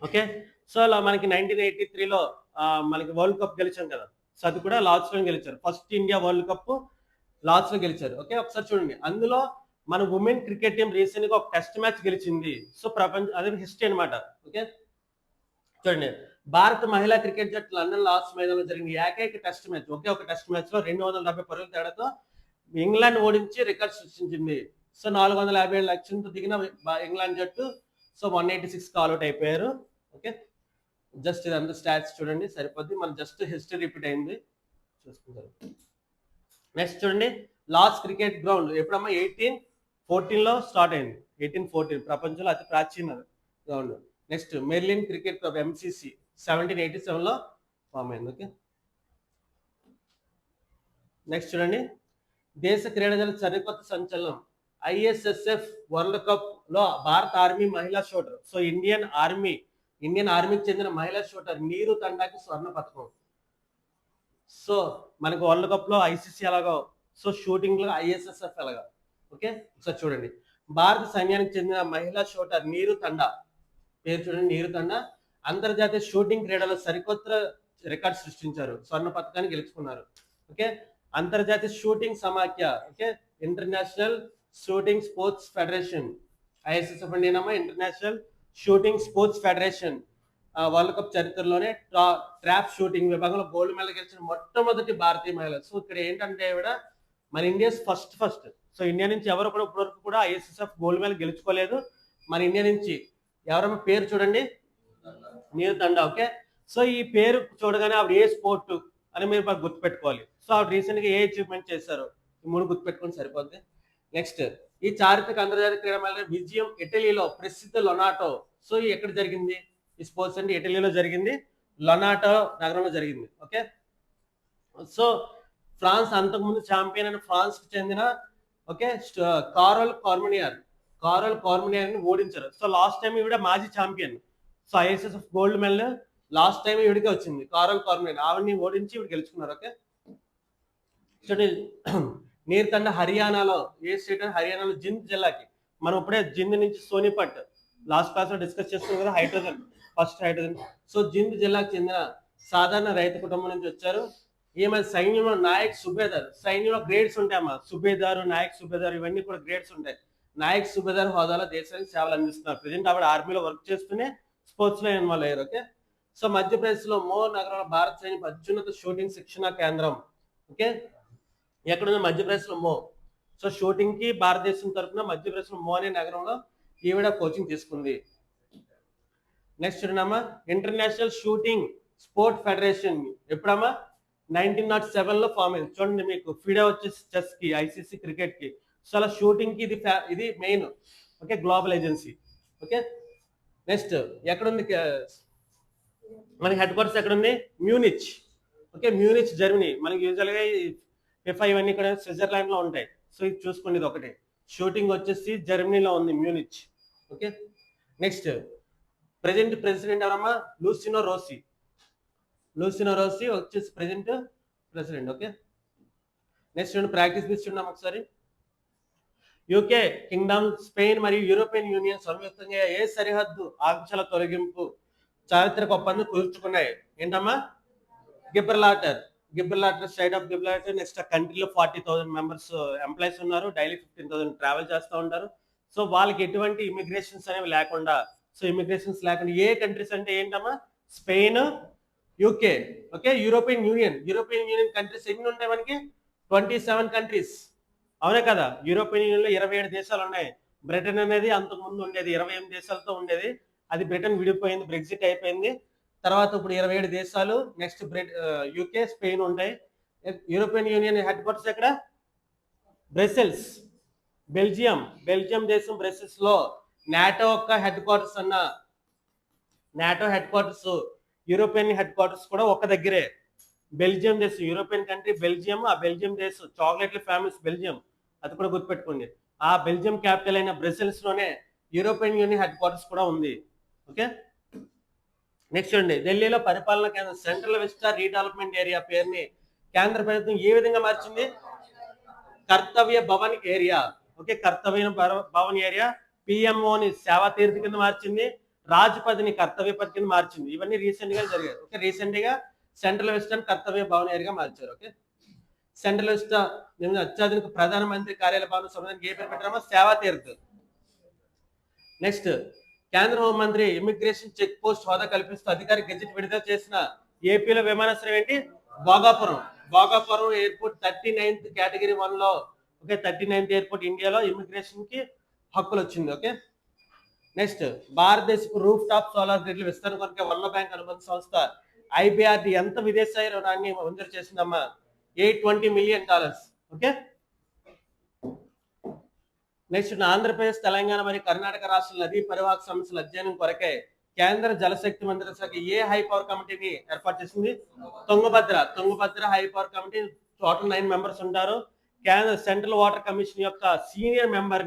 ఓకే, సో అలా మనకి 1983లో మనకి వరల్డ్ కప్ గెలిచాం కదా, సో అది కూడా లార్డ్స్ లో గెలిచారు. First India world cup Lord's లో గెలిచారు. ఓకే, ఒకసారి చూడండి, అందులో మన ఉమెన్ క్రికెట్ టీం రీసెంట్ గా ఒక టెస్ట్ మ్యాచ్ గెలిచింది. సో అదే హిస్టరీ అనమాట. ఓకే, చూడండి, భారత మహిళా క్రికెట్ జట్టు లండన్ లార్డ్స్ మైదానంలో జరిగిన ఏకైక టెస్ట్ మ్యాచ్, ఒకే ఒక టెస్ట్ మ్యాచ్ లో 270 పరుగుల తేడాతో ఇంగ్లాండ్ ఓడించి రికార్డ్ సృష్టించింది. సో 457 లక్ష్యంతో దిగిన ఇంగ్లాండ్ జట్టు సో 186 అవుట్ అయిపోయారు. ఓకే, జస్ట్ ఇదంతా స్టాట్స్ చూడండి సరిపోద్ది, మన జస్ట్ హిస్టరీ రిపీట్ అయింది చూసుకుంటారు. నెక్స్ట్ చూడండి, లార్డ్స్ క్రికెట్ గ్రౌండ్ ఎప్పుడమ్మా 1814 లో స్టార్ట్ అయింది. 1814 ప్రపంచంలో అతి ప్రాచీన ground. Next Merlin cricket club MCC 1787 లో ఫామ్ అయింది. ఓకే, నెక్స్ట్ చూడండి, దేశ క్రీడల సరికొత్త సంచలనం ఐఎస్ఎస్ఎఫ్ వరల్డ్ కప్ లో భారత ఆర్మీ మహిళా షూటర్, సో ఇండియన్ ఆర్మీకి చెందిన మహిళా షూటర్ నీరు తండాకి స్వర్ణ పథకం. సో మనకు వరల్డ్ కప్ లో ఐసీసీ ఎలాగో, సో షూటింగ్ లో ఐఎస్ఎస్ఎఫ్ ఎలాగా. ఓకే, సో చూడండి, భారత సైన్యానికి చెందిన మహిళా షూటర్ నీరు తండా, పేరు చూడండి, నీరు తండా అంతర్జాతీయ షూటింగ్ క్రీడలో సరికొత్త రికార్డ్ సృష్టించారు, స్వర్ణ పథకాన్ని గెలుచుకున్నారు. ఓకే, అంతర్జాతీయ షూటింగ్ సమాఖ్య, okay, international shooting sports federation, ISSF అంటే ఏనమ్మా, international shooting sports federation world cup చరిత్రలోనే ట్రాప్ షూటింగ్ విభాగంలో గోల్డ్ మెడల్ గెలిచిన మొట్టమొదటి భారతీయ మహిళ. సో ఇక్కడ ఏంటంటే మన ఇండియా ఫస్ట్. సో ఇండియా నుంచి ఎవరు కూడా ఇప్పటివరకు కూడా ఐఎస్ఎస్ఎఫ్ గోల్డ్ మెడల్ గెలుచుకోలేదు. మన ఇండియా నుంచి ఎవరమ్మా, పేరు చూడండి, నీరు తండా. ఓకే, సో ఈ పేరు చూడగానే ఆవిడ ఏ స్పోర్ట్ అని మీరు గుర్తుపెట్టుకోవాలి. సో ఆవిడ రీసెంట్ గా ఏ అచీవ్మెంట్ చేశారు, ఈ మూడు గుర్తుపెట్టుకుని సరిపోద్ది. నెక్స్ట్, ఈ చారిత్రక అంతర్జాతీయ క్రీడా మేళ విజయం ఇటలీలో ప్రసిద్ధ లొనాటో. సో ఎక్కడ జరిగింది ఈ స్పోర్ట్స్ అంటే, ఇటలీలో జరిగింది, లొనాటో నగరంలో జరిగింది. ఓకే, సో ఫ్రాన్స్ అంతకుముందు ఛాంపియన్ అయిన ఫ్రాన్స్ కి చెందిన ఓకే కారోల్ కార్మినియర్ ని ఓడించారు. సో లాస్ట్ టైం ఈవిడ మాజీ champion. So ISSF gold medal last time ఈవిడికి వచ్చింది, కారోల్ కార్మినియర్, ఆవిడని ఓడించి ఈవిడ గెలుచుకున్నారు. ఓకే, చూడండి, నీరు తండ హర్యానాలో, ఏ స్టేట్ అంటే హర్యానాలో జింద్ జిల్లాకి. మనం ఇప్పుడే జింద్ నుంచి సోనిపట్ లాస్ట్ క్లాస్ లో డిస్కస్ చేస్తున్నాం కదా, ఫస్ట్ హైడ్రోజన్. సో జింద్ జిల్లాకు చెందిన సాధారణ రైతు కుటుంబం నుంచి వచ్చారు. ఈమె సైన్యంలో నాయక్ సుబేదార్, సైన్యంలో గ్రేడ్స్ ఉంటాయమ్మా, సుబేదారు, నాయక్ సుబేదార్, ఇవన్నీ కూడా గ్రేడ్స్ ఉంటాయి. నాయక్ సుబేదార్ హోదాలో దేశానికి సేవలు అందిస్తున్నారు. ప్రజెంట్ ఆవిడ ఆర్మీలో వర్క్ చేస్తూనే స్పోర్ట్స్ లో ఇన్వాల్వ్ అయ్యారు. ఓకే, సో మధ్యప్రదేశ్ లో మో నగరంలో భారత సైన్యం అత్యున్నత షూటింగ్ శిక్షణ కేంద్రం. ఓకే, ఎక్కడుంది, మధ్యప్రదేశ్ లో మో. సో షూటింగ్ కి భారతదేశం తరఫున మధ్యప్రదేశ్ లో మో అనే నగరంలో ఈవిడ కోచింగ్ తీసుకుంది. నెక్స్ట్ చూడమ్మా, ఇంటర్నేషనల్ షూటింగ్ స్పోర్ట్ ఫెడరేషన్ ఎప్పుడమ్మా 1907 లో ఫామ్ అయింది. చూడండి మీకు ఫిడే వచ్చేసి చెస్ కి, ఐసీసీ క్రికెట్ కి, సో అలా షూటింగ్ కి ఇది main. Okay, global agency. Okay, next ఎక్కడుంది మనకి హెడ్ క్వార్టర్స్ ఎక్కడుంది? మ్యూనిచ్. Okay, Munich Germany. మనకి యూజువల్ గా ఫిఫా ఇవన్నీ ఇక్కడ స్విట్జర్లాండ్ లో ఉంటాయి. సో ఇది చూసుకోండి, ఇది ఒకటి. షూటింగ్ వచ్చేసి జర్మనీలో ఉంది, మ్యూనిచ్. ఓకే, నెక్స్ట్ ప్రెసిడెంట్ ఎవరమ్మా? లూసినో రోసి. లూసినో రోసి వచ్చేసి ప్రెసిడెంట్. ఓకే, నెక్స్ట్ చూడండి, ప్రాక్టీస్ బీచ్ చూద్దాం ఒకసారి. యూకే కింగ్డమ్, స్పెయిన్ మరియు యూరోపియన్ యూనియన్ సంయుక్తంగా ఏ సరిహద్దు ఆంక్షల తొలగింపు చారిత్రక ఒప్పందం కుదుర్చుకున్నాయి? ఏంటమ్మా? గిబ్రలాటర్ స్ట్రైట్ ఆఫ్ గిబ్రలాటర్. నెక్స్ట్ ఆ కంట్రీలో 40,000 మెంబర్స్ ఎంప్లాయీస్ ఉన్నారు, డైలీ 15,000 ట్రావెల్ చేస్తూ ఉంటారు. సో వాళ్ళకి ఎటువంటి ఇమిగ్రేషన్స్ అనేవి లేకుండా, సో ఇమిగ్రేషన్స్ లేకుండా ఏ కంట్రీస్ అంటే ఏంటమ్మా? Spain, UK. Okay, European union countries ఎన్ని ఉంటాయి మనకి? 27 కంట్రీస్. అవునే కదా? యూరోపియన్ యూనియన్ లో 27 దేశాలు ఉన్నాయి. బ్రిటన్ అనేది అంతకు ముందు ఉండేది 28 దేశాలతో ఉండేది. అది బ్రిటన్ విడిపోయింది, బ్రెగ్జిట్ అయిపోయింది. తర్వాత ఇప్పుడు 27 దేశాలు. నెక్స్ట్ యూకే, స్పెయిన్ ఉంటాయి. యూరోపియన్ యూనియన్ హెడ్ క్వార్టర్స్ ఎక్కడ? బ్రసెల్స్, బెల్జియం దేశం బ్రసెల్స్ లో. నాటో యొక్క head quarters NATO head quarters, European head quarters కూడా ఒక దగ్గరే. బెల్జియం దేశం, యూరోపియన్ కంట్రీ బెల్జియం. ఆ బెల్జియం దేశం చాక్లెట్లు ఫేమస్ బెల్జియం, అది కూడా గుర్తుపెట్టుకోండి. ఆ బెల్జియం క్యాపిటల్ అయిన బ్రసెల్స్ లోనే యూరోపియన్ యూనియన్ హెడ్ క్వార్టర్స్ కూడా ఉంది. ఓకే, నెక్స్ట్ చూడండి, ఢిల్లీలో పరిపాలనా కేంద్రం సెంట్రల్ విస్టా రీడెవలప్మెంట్ ఏరియా పేరుని కేంద్ర ప్రభుత్వం ఏ విధంగా మార్చింది? కర్తవ్య భవన్ ఏరియా. ఓకే, కర్తవ్య భవన్ ఏరియా. పిఎంఓని సేవా తీర్థి కింద మార్చింది, రాజ్పథ్ని కర్తవ్య పథ్ కింద మార్చింది. ఇవన్నీ రీసెంట్ గా జరిగాయి. ఓకే, రీసెంట్ గా సెంట్రల్ వెస్టర్న్ కర్తవ్య భవన్ ఏరియాగా మార్చారు. ఓకే, సెంట్రల్ వెస్టా అత్యాధునిక ప్రధానమంత్రి కార్యాలయ భవన సంబంధానికి ఏ పేరు పెట్టారమ్మా? సేవా తీర్థ్. నెక్స్ట్, కేంద్ర హోంమంత్రి ఇమిగ్రేషన్ చెక్ పోస్ట్ హోదా కల్పిస్తూ అధికారిక గెజెట్ విడుదల చేసిన ఏపీలో విమానాశ్రయం ఏంటి? భోగాపురం ఎయిర్పోర్ట్ 39th కేటగిరీ 1 లో. ఓకే, 39th ఎయిర్పోర్ట్ ఇండియాలో ఇమిగ్రేషన్ కి హక్కులు వచ్చింది. ఓకే, నెక్స్ట్, భారతదేశపు రూఫ్ టాప్ సోలార్ గ్రిడ్ల విస్తరణ కొరకు వరల్డ్ బ్యాంక్ అనుబంధ సంస్థ ఐబిఆర్డి ఎంత విదేశీ రుణాన్ని మంజూరు చేసిందమ్మా? $820 million. Okay, next, Andhra Pradesh, Telangana మరియు కర్ణాటక రాష్ట్రాల నదీ పరివాహక సమస్యల అధ్యయనం కొరకే కేంద్ర జలశక్తి మంత్రిత్వ శాఖ ఏ హై పవర్ కమిటీని ఏర్పాటు చేసింది? Tungabhadra high power committee. Total 9 members ఉంటారు. కేంద్ర సెంట్రల్ వాటర్ కమిషన్ యొక్క సీనియర్ మెంబర్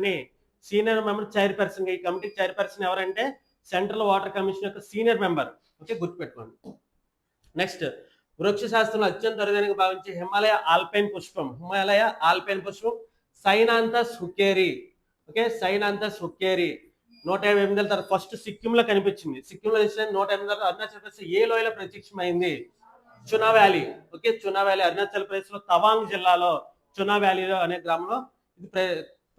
చైర్పర్సన్. ఈ కమిటీ చైర్పర్సన్ ఎవరంటే సెంట్రల్ వాటర్ కమిషన్ యొక్క సీనియర్ మెంబర్. ఓకే, గుర్తుపెట్టుకోండి. నెక్స్ట్, వృక్ష శాస్త్రంలో అత్యంత అరుదైనగా భావించే హిమాలయ ఆల్పైన్ పుష్పం సైనాంతస్ హుక్కేరి. ఓకే, సైనాంతస్ హుక్కేరి 158 తర్వాత ఫస్ట్ సిక్కిం లో కనిపించింది. సిక్కింలో 158 తర్వాత అరుణాచల్ ప్రదేశ్ ఏ లోయలో ప్రత్యక్షమైంది? Chuna valley. Okay, Chuna valley Arunachal Pradesh లో తవాంగ్ జిల్లాలో చునా వ్యాలీలో అనే గ్రామంలో ఇది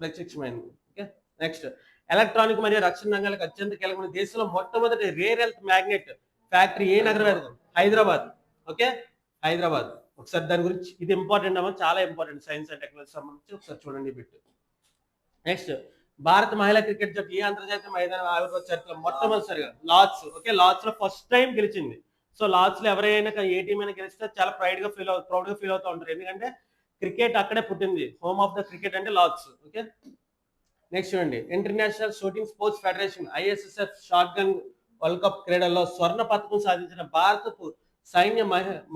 ప్రత్యక్షమైంది. ఓకే, నెక్స్ట్, ఎలక్ట్రానిక్ మరియు రక్షణ రంగాలకు అత్యంత కీలకమైన దేశంలో మొట్టమొదటి రేర్ ఎర్త్ మ్యాగ్నెట్ ఫ్యాక్టరీ ఏ నగరం? హైదరాబాద్. ఓకే, హైదరాబాద్. ఒకసారి దాని గురించి, ఇది ఇంపార్టెంట్ అమ్మా, చాలా ఇంపార్టెంట్ సైన్స్ అండ్ టెక్నాలజీ సంబంధించి. ఒకసారి చూడండి బిట్. నెక్స్ట్, భారత మహిళా క్రికెట్ జట్టు ఏ అంతర్జాతీయ మైదానం ఆవిర్భావ చరిత్రలో మొట్టమొదటిసారిగా లార్డ్స్. ఓకే, లార్డ్స్ లో ఫస్ట్ టైం గెలిచింది. సో లార్డ్స్ లో ఎవరైనా ఏ టీం అయినా గెలిస్తే చాలా ప్రౌడ్ గా ఫీల్ అవుతూ ఉంటారు. ఎందుకంటే క్రికెట్ అక్కడే పుట్టింది. హోమ్ ఆఫ్ ద క్రికెట్ అంటే లార్డ్స్. ఓకే, నెక్స్ట్ చూడండి, international shooting sports federation ISSF short gun world cup క్రీడల్లో స్వర్ణ పథకం సాధించిన భారతపు సైన్య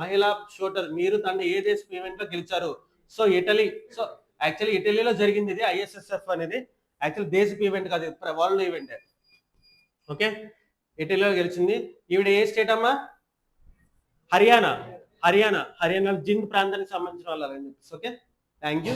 మహిళా షూటర్ నీరు తండ ఏ దేశ ఈవెంట్ లో గెలిచారు? So Italy. సో యాక్చువల్లీ ఇటలీలో జరిగింది ఇది ఐఎస్ఎస్ఎఫ్ అనేది. యాక్చువల్ దేశపు ఈవెంట్ కాదు, వరల్డ్ ఈవెంట్. ఓకే, ఇటలీలో గెలిచింది. ఈవిడ ఏ స్టేట్ అమ్మా? హర్యానా జింద్ ప్రాంతానికి సంబంధించిన వాళ్ళు అని చెప్పేసి. Okay, thank you.